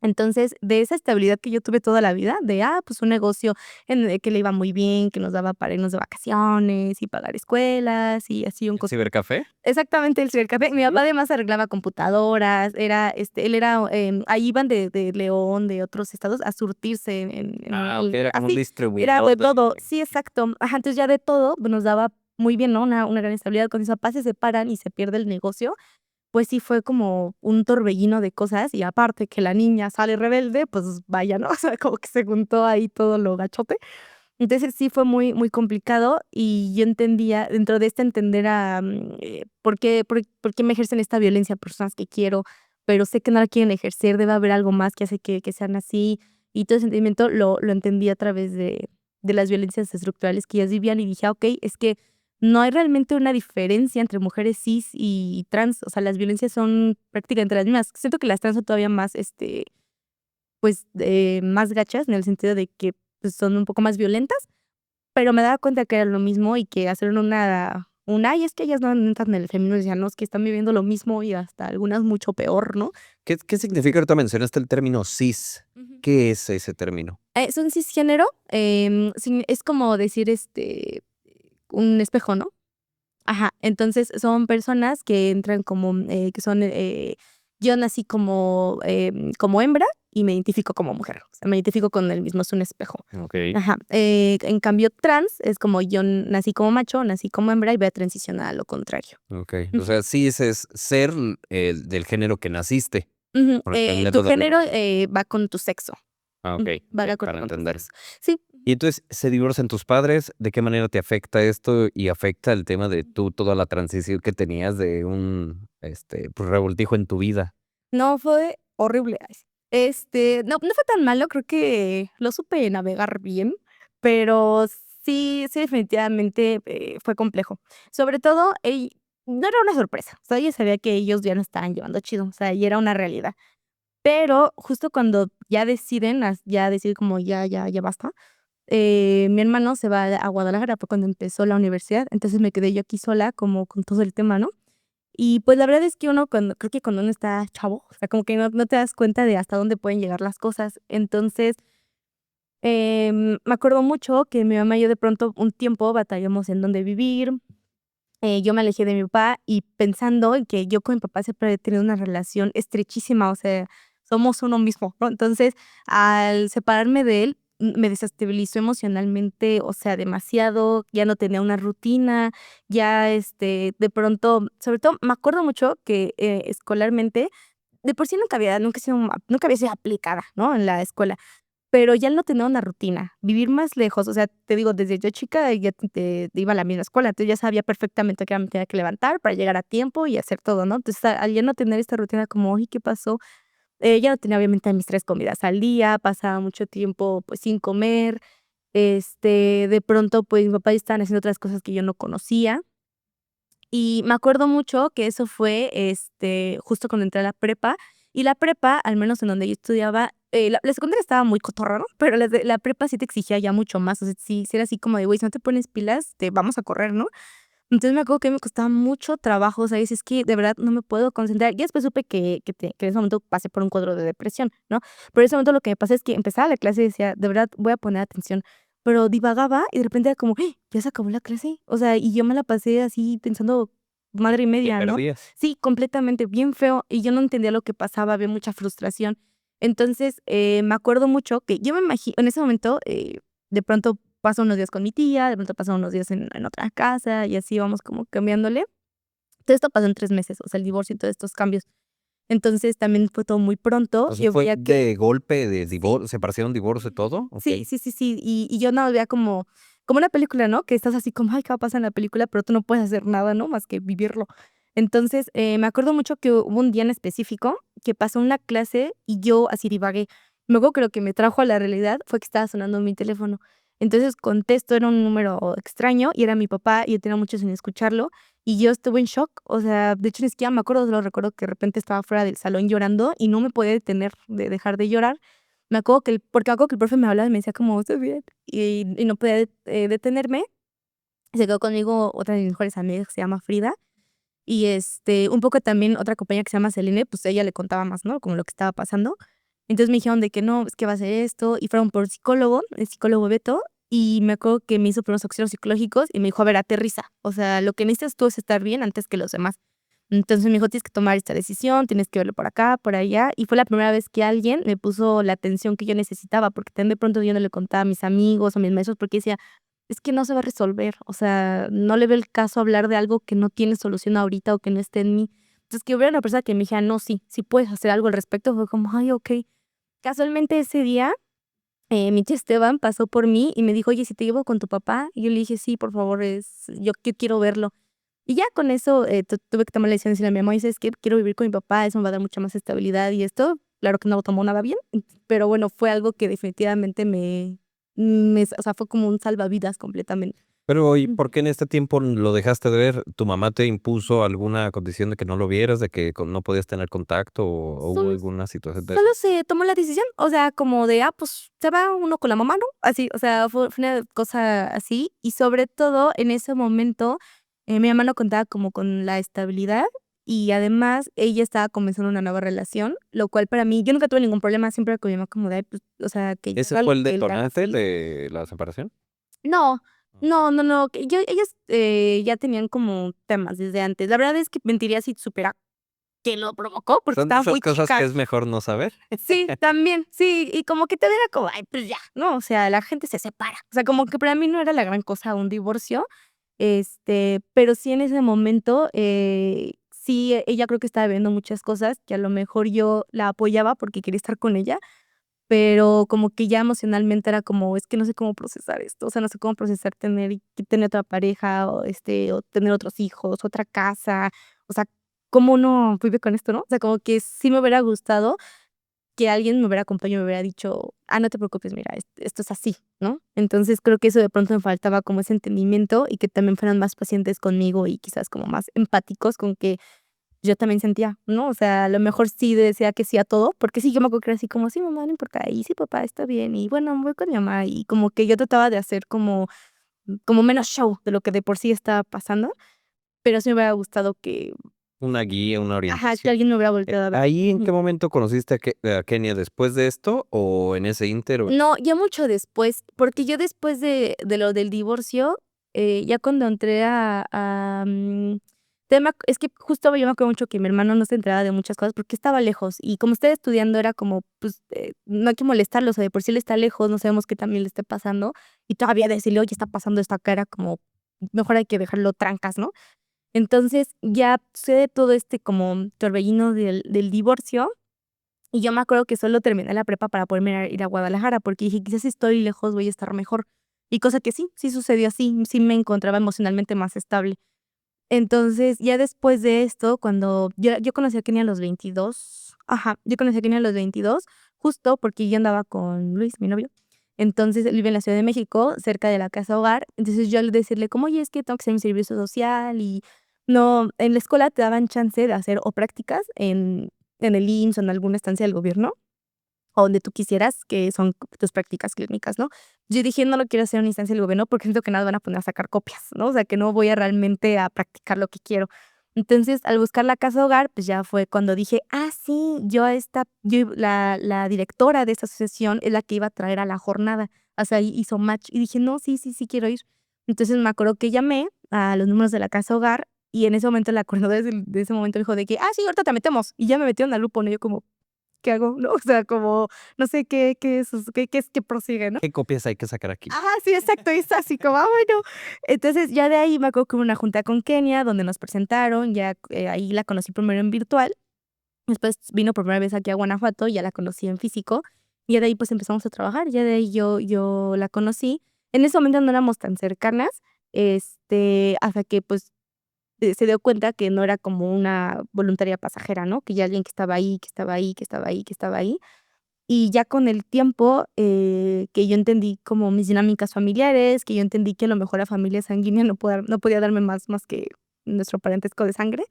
Entonces, de esa estabilidad que yo tuve toda la vida, pues un negocio en el que le iba muy bien, que nos daba para irnos de vacaciones y pagar escuelas y así un ¿El cos cibercafé? exactamente, el cibercafé. Mi papá además arreglaba computadoras, él era, ahí iban de León, de otros estados a surtirse Ah, okey, era como un así, era distribuidor de de todo. Sí, exacto. Ajá, entonces ya de todo, pues, nos daba muy bien, ¿no? Una gran estabilidad. Cuando mis papás se separan y se pierde el negocio, pues sí fue como un torbellino de cosas, y aparte que la niña sale rebelde, pues vaya, ¿no? O sea, como que se juntó ahí todo lo gachote. Entonces sí fue muy, muy complicado, y yo entendía, dentro de este entender por qué me ejercen esta violencia personas que quiero, pero sé que no la quieren ejercer, debe haber algo más que hace que sean así, y todo ese sentimiento lo entendí a través de las violencias estructurales que ellas vivían, y dije: "Okey, es que no hay realmente una diferencia entre mujeres cis y trans, o sea, las violencias son prácticamente las mismas". Siento que las trans son todavía más, pues, más gachas, en el sentido de que, pues, son un poco más violentas, pero me daba cuenta que era lo mismo y que hacer "Ay, es que ellas no entran en el feminismo", decía: "No, es que están viviendo lo mismo y hasta algunas mucho peor", ¿no? ¿Qué significa? Ahorita mencionaste el término cis. Ujú. ¿Qué es ese término? Son cisgénero, es como decir, un espejo, ¿no? Ajá, entonces son personas que entran como, que son, yo nací como hembra y me identifico como mujer, o sea, me identifico con el mismo, es un espejo. Okey, Ajá, en cambio trans es como yo nací como macho, nací como hembra y voy a transicionar a lo contrario. okey. O Ujú, sea, cis es ser, del género que naciste, ujú, por tu entenderlo de alguna género, manera. va con tu sexo, va de acuerdo Para con tu entender. sexo. Sí. Y entonces, se divorcian tus padres, ¿de qué manera te afecta esto? Y afecta el tema de tú, toda la transición que tenías de un, pues, revoltijo en tu vida. No, fue horrible. Ay, sí. No fue tan malo, creo que lo supe navegar bien, pero sí, definitivamente, fue complejo. Sobre todo, no era una sorpresa, o sea, ella sabía que ellos ya no estaban llevando chido, o sea, y era una realidad. Pero justo cuando ya deciden, ya decir como ya basta, mi hermano se va a Guadalajara, fue cuando empezó la universidad, entonces me quedé yo aquí sola como con todo el tema, ¿no? Y, pues, la verdad es que creo que cuando uno está chavo, o sea, como que no te das cuenta de hasta dónde pueden llegar las cosas. Entonces, me acuerdo mucho que mi mamá y yo de pronto un tiempo batallamos en dónde vivir, yo me alejé de mi papá y pensando en que yo con mi papá siempre he tenido una relación estrechísima, o sea, somos uno mismo, ¿no? Entonces, al separarme de él, me desestabilizó emocionalmente, o sea, demasiado, ya no tenía una rutina, ya, de pronto, sobre todo, me acuerdo mucho que, escolarmente, de por sí nunca había sido aplicada, ¿no? En la escuela. Pero ya al no tener una rutina, vivir más lejos, o sea, te digo, desde yo chica ya iba a la misma escuela, entonces ya sabía perfectamente que me tenía que levantar para llegar a tiempo y hacer todo, ¿no? Entonces, al ya no tener esta rutina como: "Oye, ¿qué pasó?". ya no tenía obviamente mis 3 comidas al día, pasaba mucho tiempo, pues, sin comer, de pronto, pues, mi papá y estaban haciendo otras cosas que yo no conocía. Y me acuerdo mucho que eso fue, justo cuando entré a la prepa, y la prepa, al menos en donde yo estudiaba, la secundaria estaba muy cotorra, ¿no? Pero la prepa sí te exigía ya mucho más, o sea, sí era así como de: "Güey, si no te pones pilas, te vamos a correr", ¿no? Entonces, me acuerdo que a mí me costaba mucho trabajo, ¿sabes? Es que de verdad no me puedo concentrar. Ya después supe que en ese momento pasé por un cuadro de depresión, ¿no? Pero en ese momento lo que me pasa es que empezaba la clase y decía: "De verdad voy a poner atención", pero divagaba y de repente era como: "¡Ah! ¿Ya se acabó la clase?". O sea, y yo me la pasé así pensando madre y Te media, ¿no? perdías. Sí, completamente, bien feo, y yo no entendía lo que pasaba, había mucha frustración. Entonces, me acuerdo mucho que yo me imagino en ese momento, de pronto paso unos días con mi tía, de pronto paso unos días en otra casa y así vamos como cambiándole. Todo esto pasó en 3 meses, o sea, el divorcio y todos estos cambios. Entonces, también fue todo muy pronto. O sea, Yo ¿fue veía que de golpe, de sí, separación, divorcio, todo? sí, Okey. sí, sí, sí, y yo nada más veía como una película, ¿no? Que estás así como: "Ay, ¿qué va a pasar en la película?", pero tú no puedes hacer nada, ¿no? Más que vivirlo. Entonces, me acuerdo mucho que hubo un día en específico que pasó una clase y yo así divagué. Me acuerdo que lo que me trajo a la realidad fue que estaba sonando mi teléfono. Entonces contesto, era un número extraño y era mi papá y yo tenía mucho sin escucharlo y yo estuve en shock. O sea, de hecho, ni siquiera me acuerdo, solo recuerdo que de repente estaba fuera del salón llorando y no me podía detener de dejar de llorar. Me acuerdo que el profe me hablaba y me decía como: "¿Estás bien?". Y no podía detenerme. Se quedó conmigo otra de mis mejores amigas que se llama Frida, y, un poco también otra compañera que se llama Selene, pues ella le contaba más, ¿no? Como lo que estaba pasando. Entonces me dijeron de que no, es que va a ser esto, y fueron por psicólogo, el psicólogo Beto, y me acuerdo que me hizo primeros auxilios psicológicos y me dijo: "A ver, aterriza, o sea, lo que necesitas tú es estar bien antes que los demás". Entonces me dijo: "Tienes que tomar esta decisión, tienes que verlo por acá, por allá", y fue la primera vez que alguien me puso la atención que yo necesitaba, porque también de pronto yo no le contaba a mis amigos o a mis maestros, porque decía: "Es que no se va a resolver, o sea, no le veo el caso hablar de algo que no tiene solución ahorita o que no esté en mí". Entonces, que hubiera una persona que me dijera: "No, sí, sí puedes hacer algo al respecto", fue como: "Ay, okey". Casualmente ese día, mi tío Esteban pasó por mí y me dijo: "Oye, ¿si te llevo con tu papá?". Y yo le dije: "Sí, por favor, yo quiero verlo". Y ya con eso, tuve que tomar la decisión de decirle a mi mamá: "¿Sabes qué? Quiero vivir con mi papá, eso me va a dar mucha más estabilidad y esto". Claro que no lo tomó nada bien, pero bueno, fue algo que definitivamente o sea, fue como un salvavidas completamente. Pero, ¿y por Ujú. qué en este tiempo lo dejaste de ver? ¿Tu mamá te impuso alguna condición de que no lo vieras, de que no podías tener contacto o hubo Solo alguna situación de solo esas? se tomó la decisión, o sea, como de, pues, se va uno con la mamá, ¿no? Así, o sea, fue una cosa así, y sobre todo, en ese momento, mi mamá no contaba como con la estabilidad, y además ella estaba comenzando una nueva relación, lo cual para mí yo nunca tuve ningún problema, siempre con mi mamá como de: "Ay, pues, o sea, que ella ¿Ese haga lo fue el que él haga", detonante sí. de la separación? No, Okey. no, que ellos, ya tenían como temas desde antes. La verdad es que mentiría si supiera quién lo provocó, porque Son de estaba esas muy cosas que chica. es mejor no saber. Sí, también, sí, y como que te era como, ay, pues ya, ¿no? O sea, la gente se separa. O sea, como que para mí no era la gran cosa un divorcio, pero sí en ese momento, sí, ella creo que estaba viendo muchas cosas que a lo mejor yo la apoyaba porque quería estar con ella, pero como que ya emocionalmente era como, es que no sé cómo procesar esto, o sea, no sé cómo procesar tener otra pareja o tener otros hijos, otra casa, o sea, ¿cómo uno vive con esto, no? O sea, como que sí me hubiera gustado que alguien me hubiera acompañado y me hubiera dicho: "Ah, no te preocupes, mira, esto es así", ¿no? Entonces, creo que eso de pronto me faltaba como ese entendimiento y que también fueran más pacientes conmigo y quizás como más empáticos con que yo también sentía, ¿no? O sea, a lo mejor sí decía que sí a todo, porque sí, yo me acuerdo que era así como: "Sí, mamá, no importa", y "Sí, papá, está bien", y bueno, me voy con mi mamá, y como que yo trataba de hacer como menos show de lo que de por sí estaba pasando, pero sí me hubiera gustado que Una guía, una ajá, que orientación. alguien me hubiera volteado a ver. ¿Ahí en Ujú. qué momento conociste a Kenia? ¿Después de esto o en ese inter o No, ya mucho después, porque yo después de lo del divorcio, ya cuando entré tema es que justo yo me acuerdo mucho que mi hermano no se enteraba de muchas cosas porque estaba lejos, y como estaba estudiando era como, pues, no hay que molestarlo, o sea, de por sí él está lejos, no sabemos qué también le esté pasando, y todavía decirle: "Oye, está pasando esto acá", era como, mejor hay que dejarlo trancas, ¿no? Entonces, ya sucede todo como torbellino del divorcio, y yo me acuerdo que solo terminé la prepa para poderme ir a Guadalajara, porque dije: "Quizás si estoy lejos voy a estar mejor". Y cosa que sí, sí sucedió así, sí me encontraba emocionalmente más estable. Entonces, ya después de esto, cuando yo conocí a Kenia a los 22 Ajá, yo conocí a Kenia a los 22, justo porque yo andaba con Luis, mi novio. Entonces, él vive en la Ciudad de México, cerca de la casa hogar. Entonces, yo al decirle como: "Oye, es que tengo que hacer mi servicio social", y no en la escuela te daban chance de hacer o prácticas en el IMSS o en alguna estancia del gobierno, o donde tú quisieras, que son tus prácticas clínicas, ¿no? Yo dije: "No lo quiero hacer en una instancia del gobierno porque siento que nada van a poner a sacar copias", ¿no? O sea, que no voy a realmente a practicar lo que quiero. Entonces, al buscar la casa hogar, pues ya fue cuando dije: "Ah, sí, yo la directora de esta asociación es la que iba a traer a la jornada". O sea, hizo match y dije: "No, sí, sí, sí quiero ir". Entonces, me acuerdo que llamé a los números de la casa hogar y en ese momento la coordinadora de ese momento dijo de que: "Ah, sí, ahorita te metemos". Y ya me metieron al grupo, ¿no? Yo como ¿qué hago? ¿No? O sea, como no sé qué es qué es que prosigue, ¿no? ¿Qué copias hay que sacar aquí? Ajá, sí, exacto, y es así como, bueno. Entonces, ya de ahí me acuerdo que hubo una junta con Kenia, donde nos presentaron, ya, ahí la conocí primero en virtual, después vino por primera vez aquí a Guanajuato, ya la conocí en físico, y ya de ahí, pues, empezamos a trabajar, ya de ahí yo la conocí. En ese momento no éramos tan cercanas, hasta que, pues, se dio cuenta que no era como una voluntaria pasajera, ¿no? Que ya alguien que estaba ahí, que estaba ahí, que estaba ahí, que estaba ahí. Y ya con el tiempo, que yo entendí como mis dinámicas familiares, que yo entendí que a lo mejor la familia sanguínea no podía darme más que nuestro parentesco de sangre,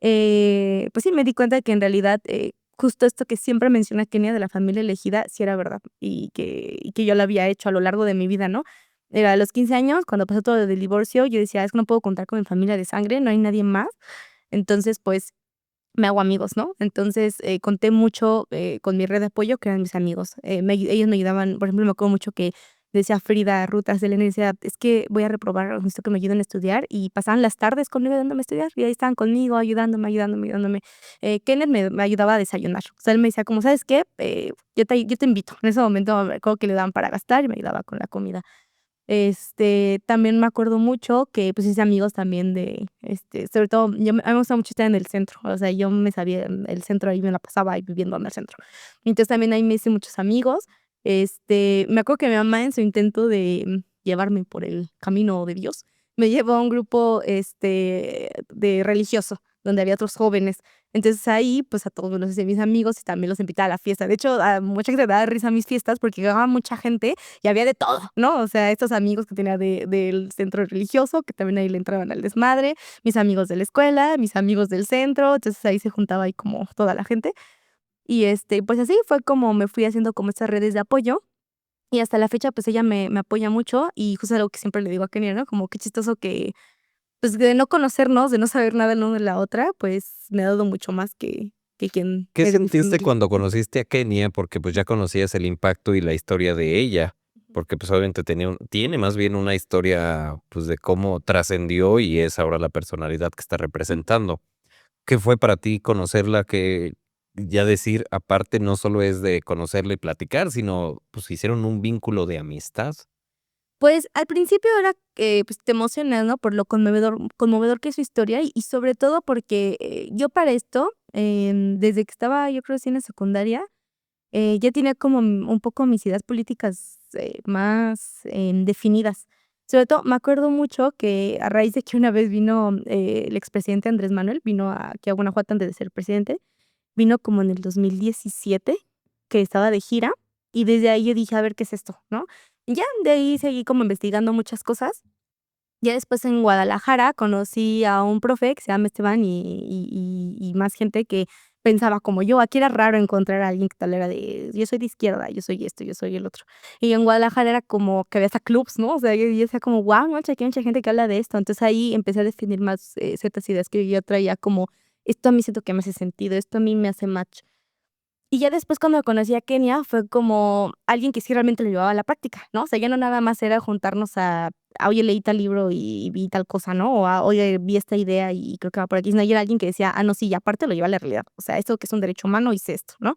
pues sí, me di cuenta de que en realidad, justo esto que siempre menciona Kenia de la familia elegida, sí era verdad, y que yo lo había hecho a lo largo de mi vida, ¿no? A los 15 años, cuando pasó todo lo del divorcio, yo decía: "Es que no puedo contar con mi familia de sangre, no hay nadie más". Entonces, pues me hago amigos, ¿no? Entonces, conté mucho, con mi red de apoyo, que eran mis amigos. Ellos me ayudaban, por ejemplo, me acuerdo mucho que decía Frida, Ruta, Selena, decía: "Es que voy a reprobar, necesito que me ayuden a estudiar", y pasaban las tardes conmigo ayudándome a estudiar, y ahí estaban conmigo ayudándome, ayudándome, ayudándome. Kenneth me ayudaba a desayunar. O sea, él me decía como: "¿Sabes qué? Yo te invito". En ese momento me acuerdo que le daban para gastar y me ayudaba con la comida. También me acuerdo mucho que, pues, hice amigos también de, sobre todo, a mí me gusta mucho estar en el centro, o sea, yo me sabía el centro, ahí me la pasaba ahí viviendo en el centro. Entonces, también ahí me hice muchos amigos. Me acuerdo que mi mamá en su intento de, llevarme por el camino de Dios, me llevó a un grupo, de religioso, donde había otros jóvenes. Entonces, ahí, pues, a todos me los hice mis amigos y también los invitaba a la fiesta. De hecho, a mucha gente le daba risa a mis fiestas porque llegaba mucha gente y había de todo, ¿no? O sea, estos amigos que tenía del centro religioso, que también ahí le entraban al desmadre, mis amigos de la escuela, mis amigos del centro, entonces ahí se juntaba ahí como toda la gente. Y, pues así fue como me fui haciendo como estas redes de apoyo, y hasta la fecha, pues ella me apoya mucho, y justo algo que siempre le digo a Kenia, ¿no? Como qué chistoso que, pues, de no conocernos, de no saber nada el uno de la otra, pues, me ha dado mucho más que quien ¿Qué es de mi sentiste familia. cuando conociste a Kenia? Porque, pues, ya conocías el impacto y la historia de ella, porque, pues, obviamente tiene más bien una historia, pues, de cómo trascendió y es ahora la personalidad que está representando. ¿Qué fue para ti conocerla? Que ya decir, aparte, no solo es de conocerla y platicar, sino, pues, hicieron un vínculo de amistad. Pues, al principio era que, pues, te emocionas, ¿no? Por lo conmovedor que es su historia, y sobre todo porque, yo para esto, desde que estaba, yo creo, sí en la secundaria, ya tenía como un poco mis ideas políticas, más, definidas. Sobre todo, me acuerdo mucho que a raíz de que una vez vino, el expresidente Andrés Manuel, vino aquí a Guanajuato antes de ser presidente, vino como en el 2017 que estaba de gira, y desde ahí yo dije: "A ver, ¿qué es esto?", ¿no? Y ya, de ahí seguí como investigando muchas cosas. Ya después en Guadalajara conocí a un profe que se llama Esteban y más gente que pensaba como yo. Aquí era raro encontrar a alguien que tal era de: "Yo soy de izquierda, yo soy esto, yo soy el otro". Y en Guadalajara era como que había hasta clubs, ¿no? O sea, yo decía como: "Guau, no manches, aquí hay mucha gente que habla de esto". Entonces ahí empecé a definir más, ciertas ideas que yo traía como: "Esto a mí siento que me hace sentido, esto a mí me hace match". Y ya después cuando conocí a Kenia fue como alguien que sí realmente lo llevaba a la práctica, ¿no? O sea, ya no nada más era juntarnos oye, leí tal libro y vi tal cosa, ¿no? O oye, vi esta idea y creo que va por aquí. No, ya era alguien que decía: "Ah, no, sí, y aparte lo lleva a la realidad. O sea, esto que es un derecho humano, hice esto", ¿no?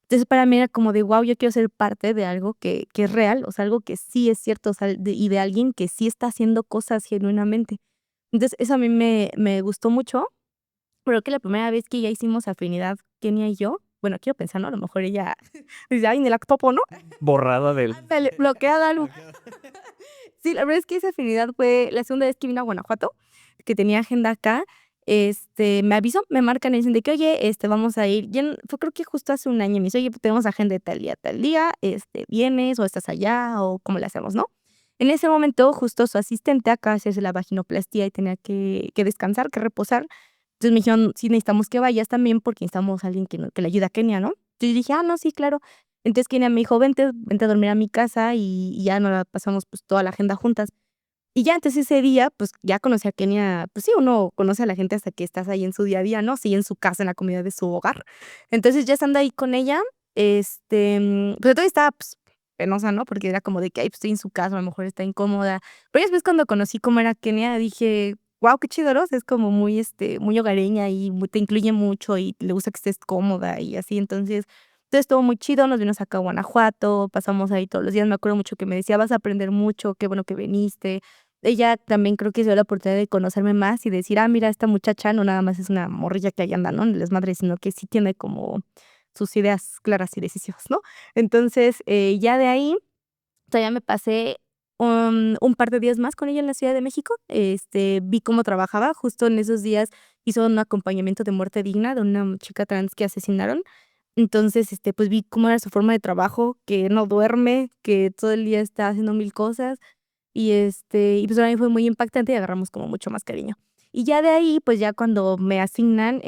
Entonces, para mí era como de: "Guau, yo quiero ser parte de algo que es real", o sea, algo que sí es cierto, o sea, y de alguien que sí está haciendo cosas genuinamente. Entonces, eso a mí me gustó mucho. Creo que la primera vez que ya hicimos afinidad, Kenia y yo, bueno, quiero pensar, ¿no? A lo mejor ella dice: "Ay, ni la topo", ¿no? Borrada del Ándale, bloqueada, algo. Sí, la verdad es que esa afinidad fue la segunda vez que vino a Guanajuato, que tenía agenda acá. me avisó, me marcan y dicen de que: "Oye, vamos a ir", fue creo que justo hace un año, me dice: "Oye, pues tenemos agenda de tal día, ¿vienes o estás allá o cómo le hacemos?", ¿no? En ese momento, justo su asistente acaba de hacerse la vaginoplastia y tenía que descansar, que reposar. Entonces me dijeron: "Sí, necesitamos que vayas también porque necesitamos a alguien que le ayude a Kenia", ¿no? Entonces yo dije: "Ah, no, sí, claro". Entonces Kenia me dijo: "Vente a dormir a mi casa", y ya nos la pasamos, pues, toda la agenda juntas. Y ya, entonces ese día, pues, ya conocí a Kenia, pues sí, uno conoce a la gente hasta que estás ahí en su día a día, ¿no? Sí, en su casa, en la comodidad de su hogar. Entonces, ya estando ahí con ella, pues, todavía estaba, pues, penosa, ¿no? Porque era como de que: "Ay, pues, estoy en su casa, a lo mejor está incómoda". Pero ya después cuando conocí cómo era Kenia, dije: "Guau, qué chido", ¿no? O sea, es como muy, muy hogareña y te incluye mucho y le gusta que estés cómoda y así. Entonces estuvo muy chido, nos vimos acá a Guanajuato, pasamos ahí todos los días. Me acuerdo mucho que me decía: "Vas a aprender mucho, qué bueno que viniste". Ella también creo que se dio la oportunidad de conocerme más y decir: "Ah, mira, esta muchacha no nada más es una morrilla que ahí anda, ¿no? En el desmadre, sino que sí tiene como sus ideas claras y decisivas", ¿no? Entonces, ya de ahí, todavía me pasé, un par de días más con ella en la Ciudad de México. Vi cómo trabajaba. Justo en esos días hizo un acompañamiento de muerte digna de una chica trans que asesinaron. Entonces, pues, vi cómo era su forma de trabajo, que no duerme, que todo el día está haciendo mil cosas. Y pues, para mí fue muy impactante y agarramos como mucho más cariño. Y ya de ahí, pues, ya cuando me asignan,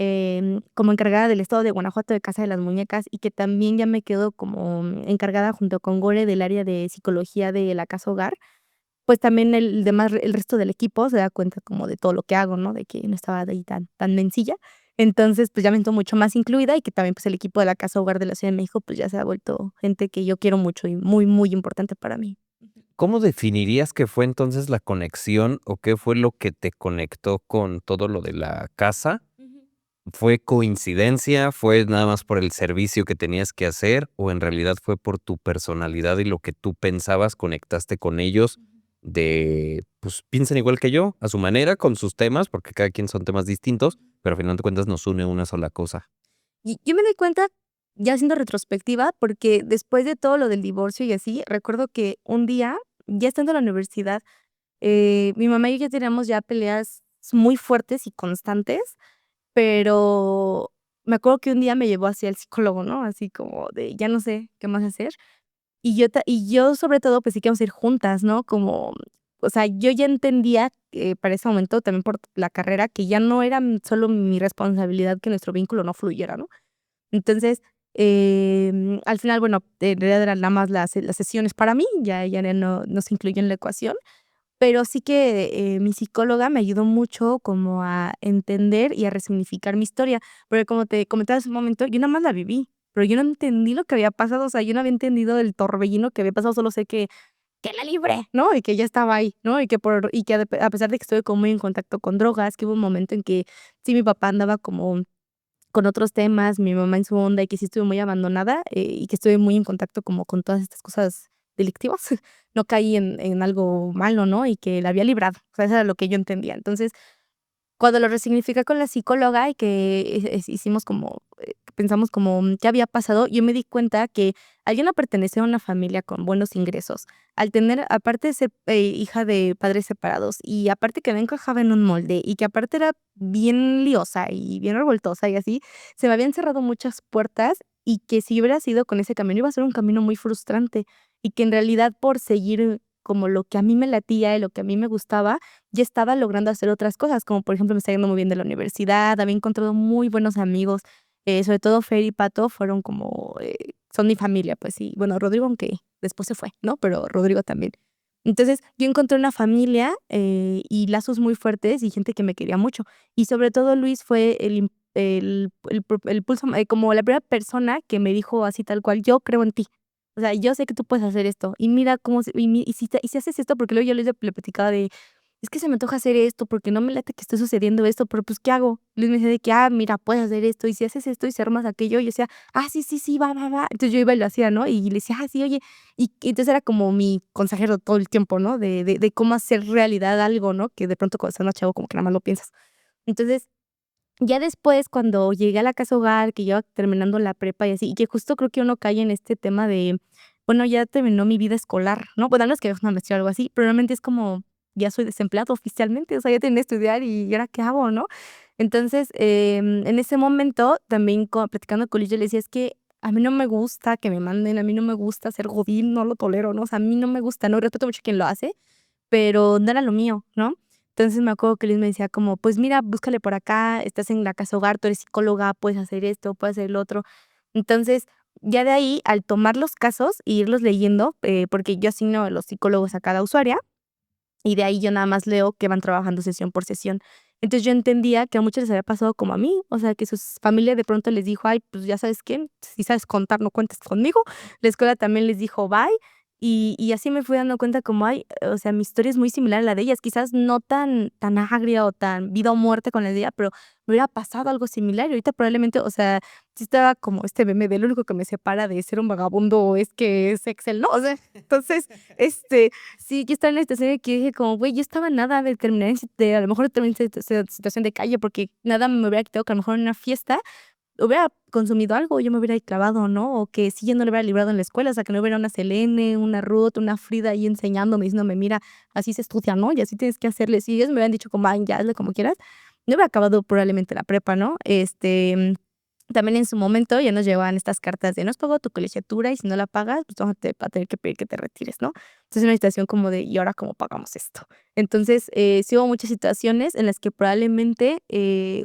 como encargada del estado de Guanajuato de Casa de las Muñecas, y que también ya me quedo como encargada junto con Gore del área de psicología de la casa hogar, pues, también el resto del equipo se da cuenta como de todo lo que hago, ¿no? De que no estaba de ahí tan mencilla. Entonces, pues, ya me siento mucho más incluida y que también, pues, el equipo de la casa hogar de la Ciudad de México, pues, ya se ha vuelto gente que yo quiero mucho y muy, muy importante para mí. ¿Cómo definirías que fue entonces la conexión o qué fue lo que te conectó con todo lo de la casa? Ujú. ¿Fue coincidencia? ¿Fue nada más por el servicio que tenías que hacer? ¿O en realidad fue por tu personalidad y lo que tú pensabas, conectaste con ellos de, pues piensan igual que yo, a su manera, con sus temas, porque cada quien son temas distintos, pero al final de cuentas nos une una sola cosa? Y yo me doy cuenta, ya haciendo retrospectiva, porque después de todo lo del divorcio y así, recuerdo que un día, ya estando en la universidad, mi mamá y yo ya teníamos ya peleas muy fuertes y constantes, pero me acuerdo que un día me llevó hacia el psicólogo, ¿no? Así como de ya no sé qué más hacer. Y yo sobre todo, pues sí queríamos ir juntas, ¿no? Como, o sea, yo ya entendía, para ese momento, también por la carrera, que ya no era solo mi responsabilidad que nuestro vínculo no fluyera, ¿no? Entonces, al final, bueno, en realidad eran nada más las sesiones para mí, ya ella no se incluyó en la ecuación, pero sí que, mi psicóloga me ayudó mucho como a entender y a resignificar mi historia, porque como te comentaba hace un momento, yo nada más la viví, pero yo no entendí lo que había pasado, o sea, yo no había entendido el torbellino que había pasado, solo sé que la libré, ¿no? Y que ya estaba ahí, ¿no? Y que a pesar de que estuve como muy en contacto con drogas, que hubo un momento en que sí, mi papá andaba como con otros temas, mi mamá en su onda, y que sí estuve muy abandonada, y que estuve muy en contacto como con todas estas cosas delictivas. No caí en algo malo, ¿no? Y que la había librado. O sea, eso era lo que yo entendía. Entonces, cuando lo resignifiqué con la psicóloga y que hicimos como, pensamos como, ¿qué había pasado? Yo me di cuenta que al yo no pertenecer a una familia con buenos ingresos, al tener, aparte de ser, hija de padres separados, y aparte que no encajaba en un molde, y que aparte era bien liosa y bien revoltosa y así, se me habían cerrado muchas puertas, y que si hubiera sido con ese camino, iba a ser un camino muy frustrante, y que en realidad por seguir como lo que a mí me latía y lo que a mí me gustaba, ya estaba logrando hacer otras cosas, como por ejemplo, me está yendo muy bien de la universidad, había encontrado muy buenos amigos, sobre todo Fer y Pato fueron como, son mi familia, pues sí. Bueno, Rodrigo, aunque después se fue, ¿no? Pero Rodrigo también. Entonces, yo encontré una familia, y lazos muy fuertes y gente que me quería mucho. Y sobre todo Luis fue el pulso, como la primera persona que me dijo así tal cual: "Yo creo en ti. O sea, yo sé que tú puedes hacer esto, y mira cómo se y si haces esto", porque luego yo le platicaba de: "Es que se me antoja hacer esto, porque no me late que esté sucediendo esto, pero, pues, ¿qué hago?". Luis me decía de que: "Ah, mira, puedes hacer esto, y si haces esto y si armas aquello", y yo decía: "Ah, sí, sí, sí, va, va, va". Entonces, yo iba y lo hacía, ¿no? Y le decía: "Ah, sí, oye", y entonces era como mi consejero todo el tiempo, ¿no? De cómo hacer realidad algo, ¿no? Que de pronto cuando estás más chavo como que nada más lo piensas. Entonces, ya después, cuando llegué a la casa hogar, que iba terminando la prepa y así, y que justo creo que uno cae en este tema de, bueno, ya terminó mi vida escolar, ¿no? Bueno, no es que hagas una maestría o algo así, pero realmente es como, ya soy desempleado oficialmente, o sea, ya terminé de estudiar y ahora qué hago, ¿no? Entonces, en ese momento, también platicando con Luis, yo le decía, es que a mí no me gusta que me manden, a mí no me gusta ser godín, no lo tolero, ¿no? O sea, a mí no me gusta, ¿no? Respeto mucho a quien lo hace, pero no era lo mío, ¿no? Entonces me acuerdo que Luis me decía como, pues mira, búscale por acá, estás en la casa hogar, tú eres psicóloga, puedes hacer esto, puedes hacer lo otro. Entonces, ya de ahí, al tomar los casos e irlos leyendo, porque yo asigno a los psicólogos a cada usuaria, y de ahí yo nada más leo que van trabajando sesión por sesión. Entonces yo entendía que a muchos les había pasado como a mí, o sea, que sus familia de pronto les dijo, ay, pues ya sabes qué, si sabes contar, no cuentes conmigo. La escuela también les dijo, bye. Y así me fui dando cuenta como, ay, o sea, mi historia es muy similar a la de ellas, quizás no tan agria o tan vida o muerte con la de ella, pero me hubiera pasado algo similar y ahorita probablemente, o sea, sí estaba como este meme de lo único que me separa de ser un vagabundo es que es Excel, ¿no? O sea, entonces, sí, yo estaba en la situación de que dije como, güey, yo estaba nada de terminar a lo mejor terminé en situación de calle, porque nada me hubiera quitado que a lo mejor en una fiesta hubiera consumido algo, yo me hubiera ahí clavado, ¿no? O que sí, yo no lo hubiera librado en la escuela, o sea, que no hubiera una Selene, una Ruth, una Frida ahí enseñándome, diciéndome, mira, así se estudia, ¿no? Y así tienes que hacerle. Si ellos me hubieran dicho como, ay, ya hazle como quieras, no hubiera acabado probablemente la prepa, ¿no? También en su momento ya nos llevaban estas cartas de: "Nos pago tu colegiatura y si no la pagas, pues vamos a tener que pedir que te retires", ¿no? Entonces, una situación como de: "¿Y ahora cómo pagamos esto?". Entonces, sí hubo muchas situaciones en las que probablemente,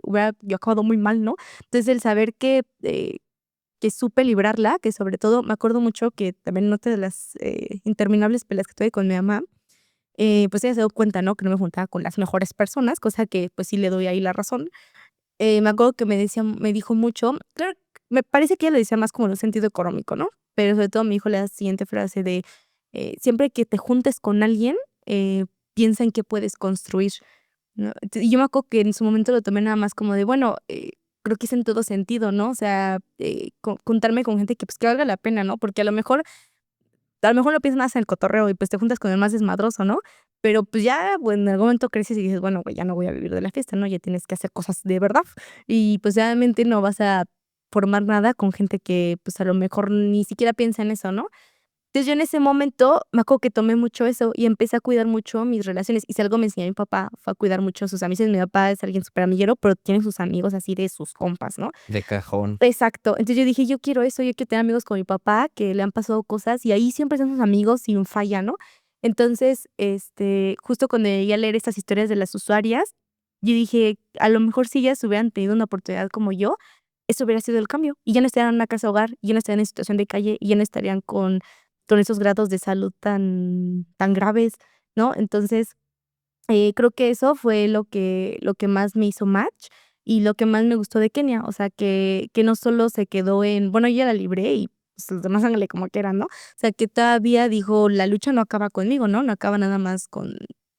hubiera yo acabado muy mal, ¿no? Entonces, el saber que supe librarla, que sobre todo me acuerdo mucho que también en otra de las, interminables peleas que tuve con mi mamá, pues ella se dio cuenta, ¿no? Que no me juntaba con las mejores personas, cosa que, pues sí le doy ahí la razón. Me acuerdo que me dijo mucho, claro, me parece que ella lo decía más como en un sentido económico, ¿no? Pero sobre todo me dijo la siguiente frase de, siempre que te juntes con alguien, piensa en qué puedes construir, ¿no? Y yo me acuerdo que en su momento lo tomé nada más como de, bueno, creo que es en todo sentido, ¿no? O sea, juntarme con gente que pues que valga la pena, ¿no? Porque a lo mejor lo piensas más en el cotorreo y, pues, te juntas con el más desmadroso, ¿no? Pero, pues, ya, bueno, en algún momento creces y dices: "Bueno, güey, ya no voy a vivir de la fiesta", ¿no? Ya tienes que hacer cosas de verdad. Y, pues, obviamente no vas a formar nada con gente que, pues, a lo mejor ni siquiera piensa en eso, ¿no? Entonces, yo en ese momento me acuerdo que tomé mucho eso y empecé a cuidar mucho mis relaciones. Y si algo me enseñó mi papá, fue a cuidar mucho sus amistades. Mi papá es alguien superamiguero, pero tiene sus amigos así de sus compas, ¿no? De cajón. Exacto. Entonces yo dije: "Yo quiero eso, yo quiero tener amigos como mi papá, que le han pasado cosas, y ahí siempre son sus amigos sin falla", ¿no? Entonces, justo cuando llegué a leer estas historias de las usuarias, yo dije: "A lo mejor si ellas hubieran tenido una oportunidad como yo, eso hubiera sido el cambio, y ya no estarían en una casa hogar, y ya no estarían en situación de calle, y ya no estarían con esos grados de salud tan graves", ¿no? Entonces, creo que eso fue lo que más me hizo match y lo que más me gustó de Kenia, o sea, que no solo se quedó en, bueno, ya la libré y, pues, los demás háganle como quieran, ¿no? O sea, que todavía dijo: "La lucha no acaba conmigo", ¿no? No acaba nada más con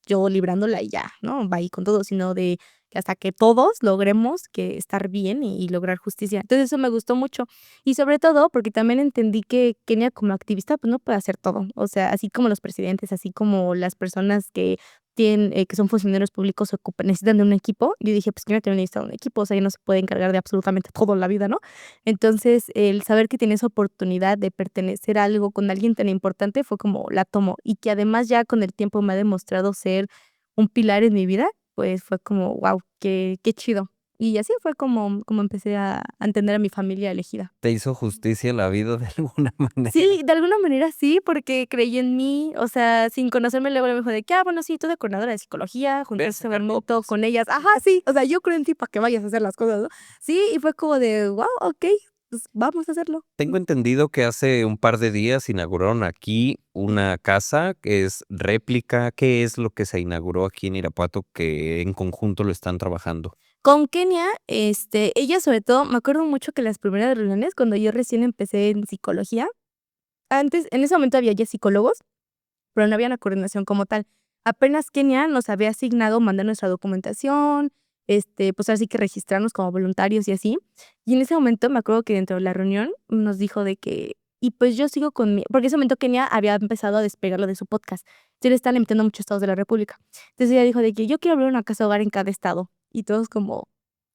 yo librándola y ya, ¿no? Va ahí con todo, sino de que hasta que todos logremos que estar bien y lograr justicia. Entonces, eso me gustó mucho. Y sobre todo, porque también entendí que Kenia como activista, pues, no puede hacer todo. O sea, así como los presidentes, así como las personas que son funcionarios públicos necesitan de un equipo. Yo dije, pues, que no también necesita un equipo, o sea, ella no se puede encargar de absolutamente todo en la vida, ¿no? Entonces, el saber que tiene esa oportunidad de pertenecer a algo con alguien tan importante fue como la tomo, y que además ya con el tiempo me ha demostrado ser un pilar en mi vida, pues, fue como, guau, qué chido. Y así fue como empecé a entender a mi familia elegida. Te hizo justicia la vida de alguna manera. Sí, de alguna manera sí, porque creí en mí, o sea, sin conocerme, luego me dijo de que: "Ah, bueno, sí, tú de coordinadora de psicología, junté Ves ese sacar momento copias. con ellas". Ajá, sí, o sea, yo creo en ti para que vayas a hacer las cosas, ¿no? Sí, y fue como de: "Guau, okey, pues vamos a hacerlo". Tengo entendido que hace un par de días inauguraron aquí una casa que es réplica. ¿Qué es lo que se inauguró aquí en Irapuato que en conjunto lo están trabajando? Con Kenia, ella sobre todo, me acuerdo mucho que las primeras reuniones, cuando yo recién empecé en psicología, antes en ese momento había ya psicólogos, pero no había una coordinación como tal. Apenas Kenia nos había asignado mandar nuestra documentación, pues, así que registrarnos como voluntarios y así. Y en ese momento me acuerdo que dentro de la reunión nos dijo de que y pues yo sigo con mi porque en ese momento Kenia había empezado a despegarlo de su podcast. Sí le están emitiendo a muchos estados de la república. Entonces ella dijo de que: "Yo quiero abrir una casa hogar en cada estado". Y todos como,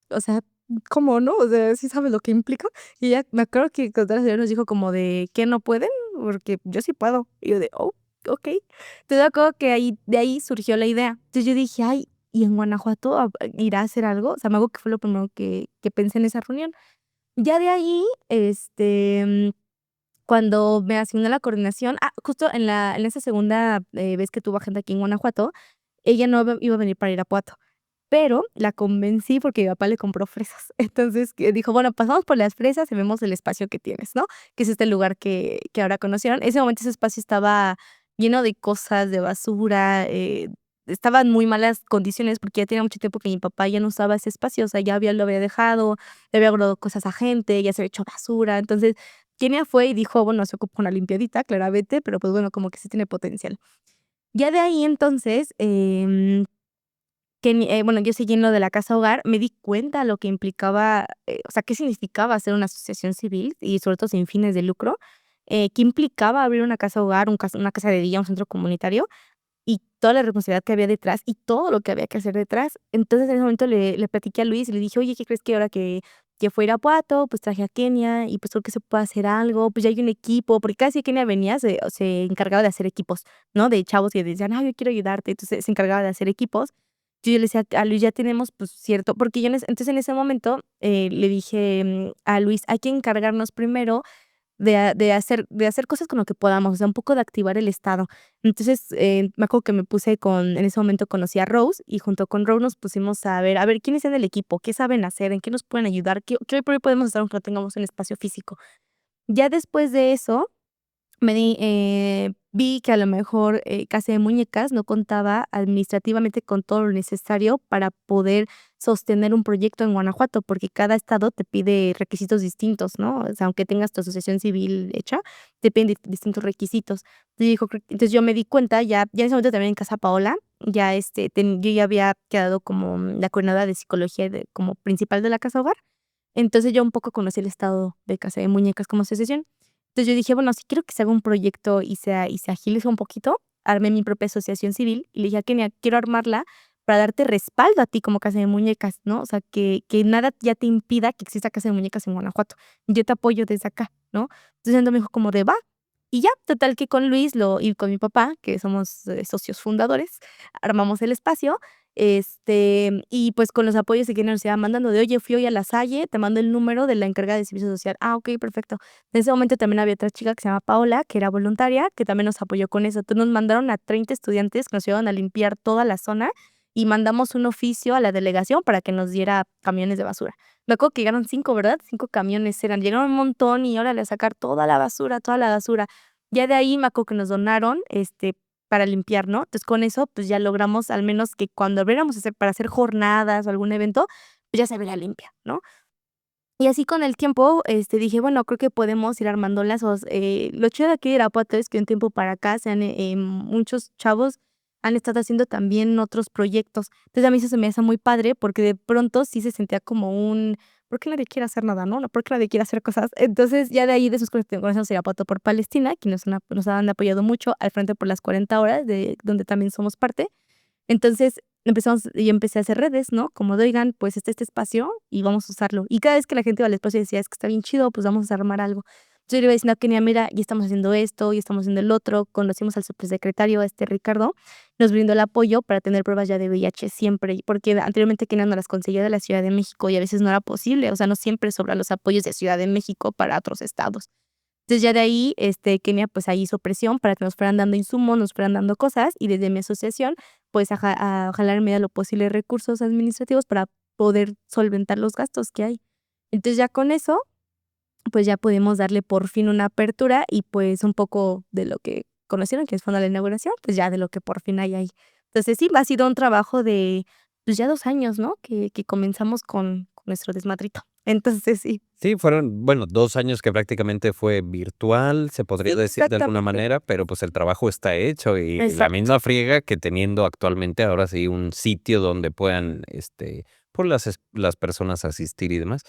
o sea, ¿cómo no? O sea, ¿sí sabes lo que implica? Y ella me acuerdo que con toda la nos dijo como de: "¿Qué no pueden? Porque yo sí puedo". Y yo de: "Oh, okey". Entonces, me acuerdo que de ahí surgió la idea. Entonces, yo dije: "Ay", y en Guanajuato irá a hacer algo. O sea, me acuerdo que fue lo primero que pensé en esa reunión. Ya de ahí, cuando me asignó la coordinación, justo en esa segunda, vez que tuvo agenda aquí en Guanajuato, ella no iba a venir para Irapuato, pero la convencí porque mi papá le compró fresas. Entonces, que dijo: "Bueno, pasamos por las fresas y vemos el espacio que tienes", ¿no? Que es este lugar que ahora conocieron. Ese momento ese espacio estaba lleno de cosas, de basura, estaba en muy malas condiciones porque ya tenía mucho tiempo que mi papá ya no usaba ese espacio, o sea, lo había dejado, le había guardado cosas a gente, ya se había hecho basura. Entonces, Kenia fue y dijo: "Bueno, se ocupa una limpiadita, claramente, pero, pues, bueno, como que sí tiene potencial". Ya de ahí, entonces, bueno, yo siguiendo lo de la casa hogar, me di cuenta lo que implicaba, o sea, qué significaba hacer una asociación civil y sobre todo sin fines de lucro, qué implicaba abrir una casa hogar, una casa de día, un centro comunitario y toda la responsabilidad que había detrás y todo lo que había que hacer detrás. Entonces, en ese momento le platiqué a Luis y le dije: "Oye, ¿qué crees que ahora que fue a Irapuato, pues traje a Kenia y pues creo que se puede hacer algo, pues ya hay un equipo", porque cada vez que Kenia venía se encargaba de hacer equipos, ¿no? De chavos que decían: "Ay, yo quiero ayudarte", entonces se encargaba de hacer equipos. Yo le decía a Luis: "Ya tenemos, pues, cierto", porque yo en ese momento, le dije, a Luis: "Hay que encargarnos primero de hacer cosas con lo que podamos, o sea, un poco de activar el estado". Entonces, me acuerdo que me puse en ese momento conocí a Rose, y junto con Rose nos pusimos a ver quiénes son del equipo, qué saben hacer, en qué nos pueden ayudar, qué hoy por hoy podemos hacer aunque no tengamos un espacio físico. Ya después de eso vi que a lo mejor, Casa de Muñecas no contaba administrativamente con todo lo necesario para poder sostener un proyecto en Guanajuato, porque cada estado te pide requisitos distintos, ¿no? O sea, aunque tengas tu asociación civil hecha, te piden distintos requisitos. Entonces yo me di cuenta, ya en ese momento también en Casa Paola, ya, yo ya había quedado como la coordinadora de psicología como principal de la casa hogar. Entonces, yo un poco conocí el estado de Casa de Muñecas como asociación. Entonces, yo dije: "Bueno, si quiero que se haga un proyecto y se agilice un poquito", armé mi propia asociación civil y le dije a Kenia: "Quiero armarla para darte respaldo a ti como Casa de Muñecas", ¿no? O sea, que nada ya te impida que exista Casa de Muñecas en Guanajuato. Yo te apoyo desde acá, ¿no? Entonces, ella me dijo como de: "Va". Y ya, total que con Luis y con mi papá, que somos, socios fundadores, armamos el espacio, y pues con los apoyos que nos iba mandando de: "Oye, fui hoy a La Salle, te mando el número de la encargada de servicio social". Ah, okey, perfecto. En ese momento también había otra chica que se llama Paola, que era voluntaria, que también nos apoyó con eso. Entonces, nos mandaron a 30 estudiantes que nos ayudaron a limpiar toda la zona y mandamos un oficio a la delegación para que nos diera camiones de basura. Me acuerdo que llegaron 5, ¿verdad? 5 camiones eran. Llegaron un montón y órale a sacar toda la basura, toda la basura. Ya de ahí me acuerdo que nos donaron, para limpiar, ¿no? Entonces, con eso, pues, ya logramos al menos que cuando abriéramos para hacer jornadas o algún evento, pues, ya se veía limpia, ¿no? Y así con el tiempo, dije: "Bueno, creo que podemos ir armando lazos". Lo chido de aquí de Irapuato es que de un tiempo para acá muchos chavos han estado haciendo también otros proyectos. Entonces, a mí eso se me hace muy padre, porque de pronto sí se sentía como ¿por qué nadie quiere hacer nada, no? ¿Por qué nadie quiere hacer cosas? Entonces, ya de ahí de esos conocemos a Irapuato por Palestina, que nos han apoyado mucho, al Frente por las 40 Horas, de donde también somos parte. Entonces, yo empecé a hacer redes, ¿no? Como de: "Oigan, pues está este espacio y vamos a usarlo". Y cada vez que la gente iba al espacio y decía: "Es que está bien chido, pues vamos a armar algo". Entonces, yo le iba diciendo a Kenia: "Mira, ya estamos haciendo esto, ya estamos haciendo el otro". Conocimos al subsecretario, Ricardo, nos brindó el apoyo para tener pruebas ya de VIH siempre, porque anteriormente Kenia nos las conseguía de la Ciudad de México y a veces no era posible, o sea, no siempre sobran los apoyos de Ciudad de México para otros estados. Entonces, ya de ahí, Kenia, pues, ahí hizo presión para que nos fueran dando insumos, nos fueran dando cosas, y desde mi asociación, pues, a jalar en medida de lo posible recursos administrativos para poder solventar los gastos que hay. Entonces, ya con eso, pues, ya pudimos darle por fin una apertura y, pues, un poco de lo que conocieron, que fue la inauguración, pues, ya de lo que por fin hay ahí. Entonces, sí, ha sido un trabajo de, pues, ya 2 años, ¿no? Que comenzamos con nuestro desmadrito. Entonces, sí. Sí, fueron, bueno, 2 años que prácticamente fue virtual, se podría Sí, decir de alguna exactamente. manera, pero, pues, el trabajo está hecho y la Exacto. misma friega que teniendo actualmente ahora sí un sitio donde puedan, pues, las personas asistir y demás.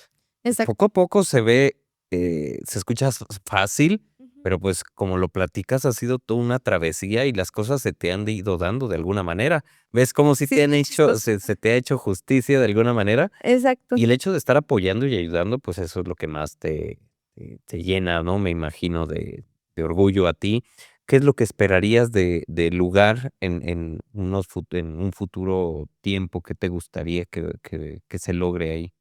Exacto. Poco a poco se ve, se escucha fácil, Ujú. pero, pues, como lo platicas, ha sido toda una travesía y las cosas se te han ido dando de alguna manera. ¿Ves cómo sí Sí, te es han bien hecho chistoso. se te ha hecho justicia de alguna manera? Exacto. Y el hecho de estar apoyando y ayudando, pues, eso es lo que más te llena, ¿no? Me imagino de orgullo a ti. qué es lo que esperarías del lugar en un futuro tiempo? ¿Qué te gustaría que se logre ahí?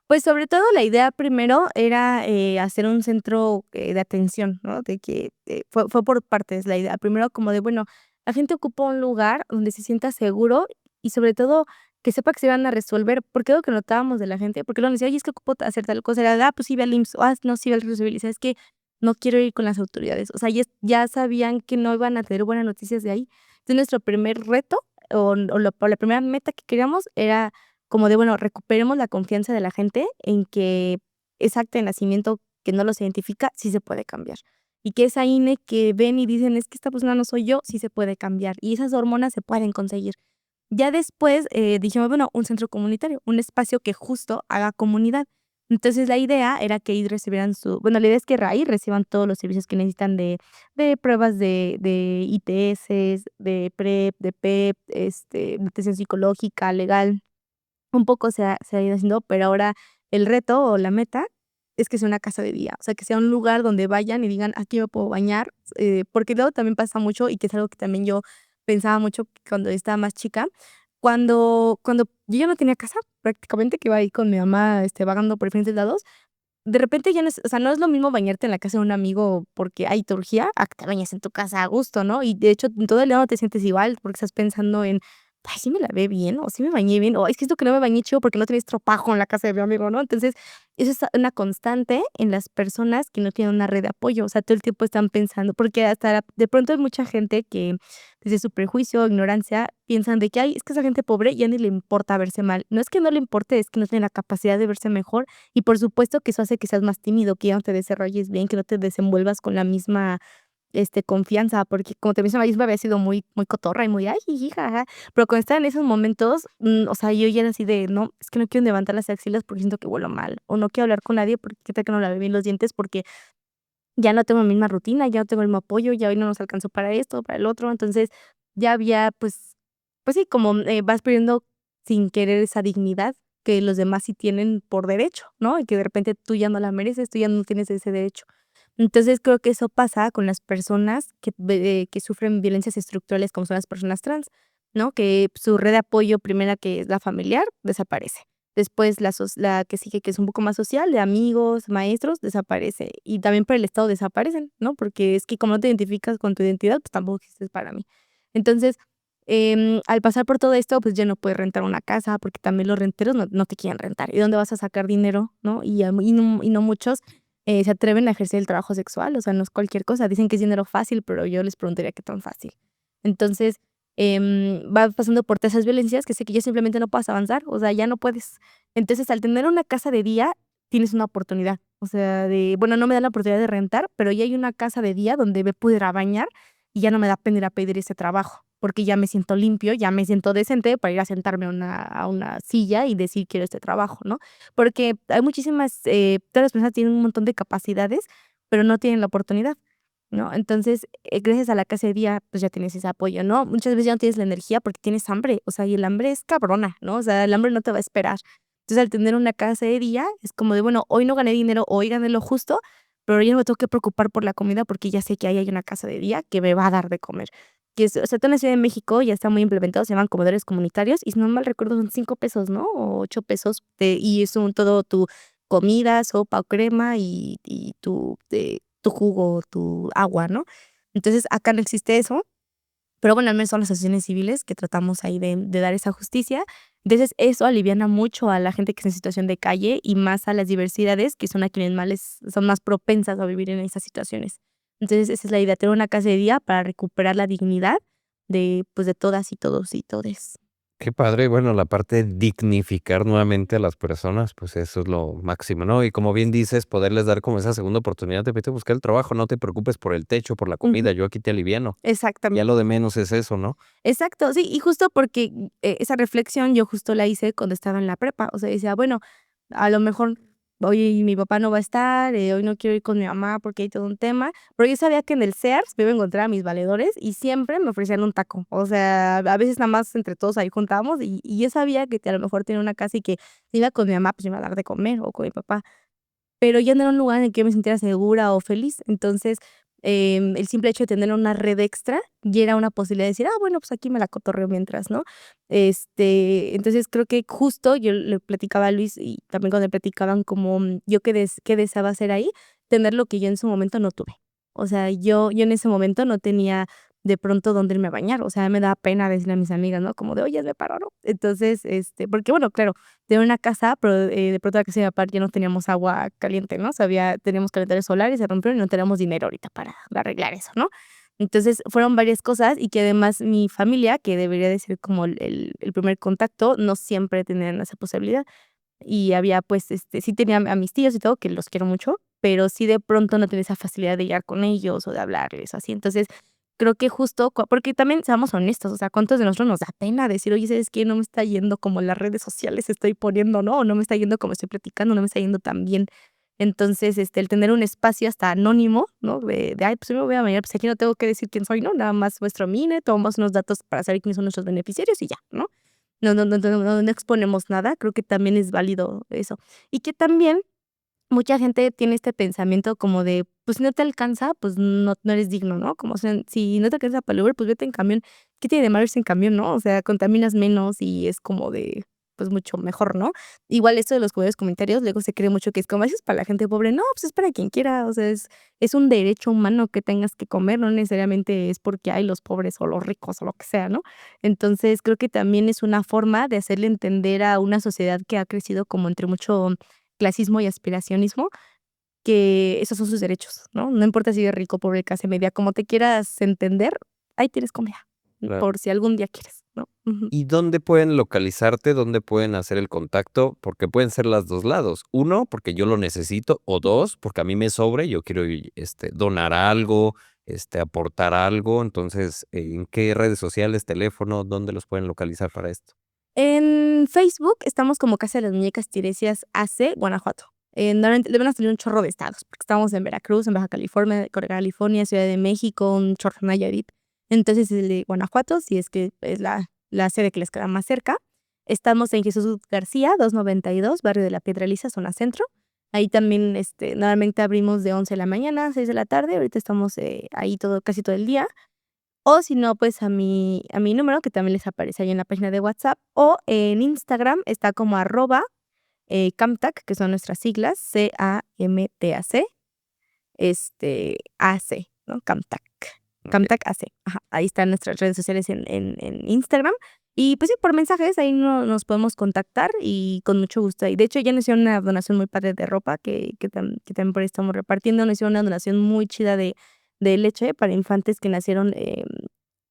Pues, sobre todo, la idea primero era, hacer un centro, de atención, ¿no? De que, fue por partes la idea. Primero, como de, bueno, la gente ocupa un lugar donde se sienta seguro y, sobre todo, que sepa que se van a resolver, porque algo que notábamos de la gente, porque luego nos decía: "Oye, es que ocupo hacer tal cosa", era: "Ah, pues sí, ve al IMSS", o: "Ah, no, sí, ve al Seguro Civil", y ¿sabes qué? No quiero ir con las autoridades. O sea, ya sabían que no iban a tener buenas noticias de ahí. Entonces, nuestro primer reto, o la primera meta que queríamos era como de, bueno, recuperemos la confianza de la gente en que esa acta de nacimiento que no los identifica, sí se puede cambiar. Y que esa INE que ven y dicen: "Es que esta persona no soy yo", sí se puede cambiar, y esas hormonas se pueden conseguir. Ya después, dijimos, bueno, un centro comunitario, un espacio que justo haga comunidad. Entonces, la idea era que ahí recibieran la idea es que ahí reciban todos los servicios que necesitan de pruebas de ITS, de PrEP, de PEP, de atención psicológica, legal. Un poco se ha ido haciendo, pero ahora el reto o la meta es que sea una casa de día, o sea, que sea un lugar donde vayan y digan: "Aquí me puedo bañar", porque luego también pasa mucho, y que es algo que también yo pensaba mucho cuando estaba más chica, cuando yo ya no tenía casa, prácticamente, que iba ahí con mi mamá, vagando por diferentes lados, de repente ya no es, o sea, no es lo mismo bañarte en la casa de un amigo porque hay te urgía, a que te bañes en tu casa a gusto, ¿no? Y de hecho, en todo el día no te sientes igual porque estás pensando en: "Ay, ¿sí me lavé bien? ¿O sí me bañé bien? O es que esto que no me bañé chido porque no tenía estropajo en la casa de mi amigo", ¿no? Entonces, eso es una constante en las personas que no tienen una red de apoyo, o sea, todo el tiempo están pensando porque hasta de pronto hay mucha gente que, desde su prejuicio o ignorancia, piensan de que: "Ay, es que esa gente pobre ya ni le importa verse mal". No es que no le importe, es que no tiene la capacidad de verse mejor y por supuesto que eso hace que seas más tímido, que ya no te desarrolles bien, que no te desenvuelvas con la misma, confianza, porque como te mencionaba, yo siempre había sido muy cotorra y muy: "Ay, jiji, jaja", pero cuando estaba en esos momentos, o sea, yo ya era así de: "No, es que no quiero levantar las axilas porque siento que huelo mal", o "No quiero hablar con nadie porque qué tal que no lavé bien los dientes porque ya no tengo la misma rutina, ya no tengo el mismo apoyo, ya hoy no nos alcanzó para esto, para el otro". Entonces, ya había, pues sí, como, vas perdiendo sin querer esa dignidad que los demás sí tienen por derecho, ¿no? Y que de repente tú ya no la mereces, tú ya no tienes ese derecho. Entonces, creo que eso pasa con las personas que sufren violencias estructurales, como son las personas trans, ¿no? Que su red de apoyo primera, que es la familiar, desaparece. Después la que sigue, que es un poco más social, de amigos, maestros, desaparece. Y también por el Estado desaparecen, ¿no? Porque es que como no te identificas con tu identidad, pues tampoco existes para mí. Entonces, al pasar por todo esto, pues ya no puedes rentar una casa, porque también los renteros no te quieren rentar. ¿Y dónde vas a sacar dinero, no? Y no muchos, se atreven a ejercer el trabajo sexual, o sea, no es cualquier cosa. Dicen que es dinero fácil, pero yo les preguntaría qué tan fácil. Entonces, vas pasando por todas esas violencias que sé que ya simplemente no puedes avanzar, o sea, ya no puedes. Entonces, al tener una casa de día, tienes una oportunidad, o sea, bueno, no me da la oportunidad de rentar, pero ya hay una casa de día donde me puedo ir a bañar y ya no me da pena ir a pedir ese trabajo, porque ya me siento limpio, ya me siento decente para ir a sentarme a una silla y decir: "Quiero este trabajo", ¿no? Porque hay muchísimas, todas las personas tienen un montón de capacidades, pero no tienen la oportunidad, ¿no? Entonces, gracias a la casa de día, pues, ya tienes ese apoyo, ¿no? Muchas veces ya no tienes la energía porque tienes hambre, o sea, y el hambre es cabrona, ¿no? O sea, el hambre no te va a esperar. Entonces, al tener una casa de día, es como de, bueno, hoy no gané dinero, hoy gané lo justo, pero ya no me tengo que preocupar por la comida porque ya sé que ahí hay una casa de día que me va a dar de comer. Que es, o sea, todo en la Ciudad de México ya está muy implementado, se llaman comedores comunitarios y si no mal recuerdo son 5 pesos, ¿no? O 8 pesos, y es todo tu comida, sopa o crema y tu jugo, tu agua, ¿no? Entonces, acá no existe eso, pero bueno, al menos son las asociaciones civiles que tratamos ahí de dar esa justicia. Entonces, eso aliviana mucho a la gente que está en situación de calle y más a las diversidades, que son a quienes más son más propensas a vivir en esas situaciones. Entonces, esa es la idea, tener una casa de día para recuperar la dignidad pues, de todas y todos y todes. Qué padre, bueno, la parte de dignificar nuevamente a las personas, pues eso es lo máximo, ¿no? Y como bien dices, poderles dar como esa segunda oportunidad de vete a buscar el trabajo, no te preocupes por el techo, por la Ujú, comida, yo aquí te aliviano. Ya exactamente. lo de menos es eso, ¿no? Exacto, sí, y justo porque, esa reflexión yo justo la hice cuando estaba en la prepa, o sea, decía, bueno, a lo mejor hoy mi papá no va a estar, hoy no quiero ir con mi mamá porque hay todo un tema, pero yo sabía que en el Sears me iba a encontrar a mis valedores y siempre me ofrecían un taco, o sea, a veces nada más entre todos ahí juntábamos y yo sabía que a lo mejor tenía una casa y que si iba con mi mamá, pues me iba a dar de comer o con mi papá. Pero ya no era un lugar en el que yo me sintiera segura o feliz. Entonces, el simple hecho de tener una red extra ya era una posibilidad de decir, bueno, pues aquí me la cotorreo mientras, ¿no? Entonces creo que justo yo le platicaba a Luis y también cuando le platicaban como yo qué deseaba hacer ahí, tener lo que yo en su momento no tuve. O sea, yo en ese momento no tenía de pronto dónde irme a bañar, o sea, me da pena decirle a mis amigas, ¿no? Como de: "Oye, me paro", ¿no? Entonces, porque bueno, claro, tenía una casa, pero, de pronto la casa de mi papá ya no teníamos agua caliente, ¿no? O sea, teníamos calentadores solares, se rompieron y no teníamos dinero ahorita para arreglar eso, ¿no? Entonces, fueron varias cosas y que además mi familia, que debería de ser como el primer contacto, no siempre tenían esa posibilidad. Y había, pues, sí tenía a mis tíos y todo, que los quiero mucho, pero sí de pronto no tenía esa facilidad de llegar con ellos o de hablarles o así. Entonces, creo que justo porque también seamos honestos, o sea, ¿cuántos de nosotros nos da pena decir: "Oye, ¿sabes qué? No me está yendo como las redes sociales estoy poniendo, ¿no? O no me está yendo como estoy platicando, no me está yendo tan bien". Entonces, el tener un espacio hasta anónimo, ¿no? Ay, pues yo me voy a bañar, pues aquí no tengo que decir quién soy, ¿no? Nada más muestro mi INE, tomamos unos datos para saber quiénes son nuestros beneficiarios y ya, ¿no? No exponemos nada, creo que también es válido eso. Y que también mucha gente tiene este pensamiento como de, pues, si no te alcanza, pues, no eres digno, ¿no? Como, o sea, si no te alcanza para el Uber, pues, vete en camión. ¿Qué tiene de malo irse en camión, no? O sea, contaminas menos y es como de, pues, mucho mejor, ¿no? Igual esto de los comedores comunitarios, luego se cree mucho que es como, eso es para la gente pobre. No, pues, es para quien quiera, o sea, es un derecho humano que tengas que comer, no necesariamente es porque hay los pobres o los ricos o lo que sea, ¿no? Entonces, creo que también es una forma de hacerle entender a una sociedad que ha crecido como entre mucho clasismo y aspiracionismo, que esos son sus derechos, ¿no? No importa si eres rico, pobre, clase media, como te quieras entender, ahí tienes comida, Claro. por si algún día quieres, ¿no? Ujú. ¿Y dónde pueden localizarte? ¿Dónde pueden hacer el contacto? Porque pueden ser las 2 lados. Uno, porque yo lo necesito, o 2, porque a mí me sobre, yo quiero donar algo, aportar algo. Entonces, ¿en qué redes sociales, teléfono, dónde los pueden localizar para esto? En Facebook estamos como Casa de las Muñecas Tiresias AC, Guanajuato. Normalmente le van a salir un chorro de estados, porque estamos en Veracruz, en California, Ciudad de México, un chorro en Nayarit. Entonces, el de Guanajuato, si es que es la sede que les queda más cerca. Estamos en Jesús García, 292, barrio de la Piedra Lisa, zona centro. Ahí también, normalmente abrimos de 11 de la mañana a 6 de la tarde. Ahorita estamos, ahí casi todo el día. O si no, pues a mi número, que también les aparece ahí en la página de WhatsApp, o en Instagram está como @Camtac, que son nuestras siglas, CAMTAC, AC, ¿no? Camtac, Okey. Camtac AC, ajá, ahí están nuestras redes sociales en Instagram. Y, pues sí, por mensajes ahí nos podemos contactar y con mucho gusto. Y de hecho, ya nos hicieron una donación muy padre de ropa que también por ahí estamos repartiendo. Nos hicieron una donación muy chida de leche para infantes que nacieron,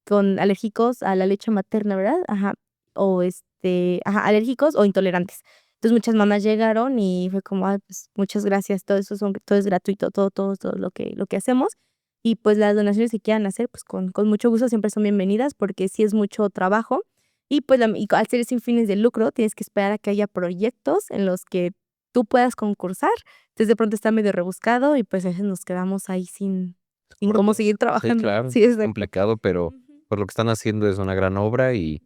con alérgicos a la leche materna, ¿verdad? Ajá. O, alérgicos o intolerantes. Entonces, muchas mamás llegaron y fue como: "Ay, pues, muchas gracias, todo es gratuito, todo lo que hacemos". Y, pues, las donaciones que quieran hacer, pues, con mucho gusto siempre son bienvenidas, porque sí es mucho trabajo. Y, pues, al ser sin fines de lucro, tienes que esperar a que haya proyectos en los que tú puedas concursar. Entonces, de pronto está medio rebuscado y, pues, a veces nos quedamos ahí sin cómo Cortos. seguir Sí, trabajando. claro, Sí, exacto. complicado, pero Ujú. por lo que están haciendo es una gran obra y,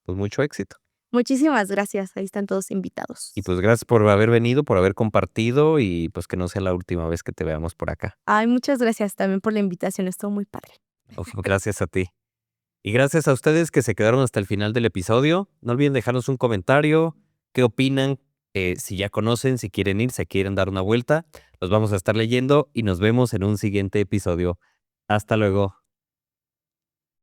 pues, mucho éxito. Muchísimas gracias, ahí están todos Y, invitados. pues, gracias por haber venido, por haber compartido y, pues, que no sea la última vez que te veamos por acá. Ay, muchas gracias también por la invitación, estuvo muy padre. Uf, gracias a ti. Y gracias a ustedes que se quedaron hasta el final del episodio. No olviden dejarnos un comentario, qué opinan, si ya conocen, si quieren ir, si quieren dar una vuelta. Los vamos a estar leyendo y nos vemos en un siguiente episodio. Hasta luego.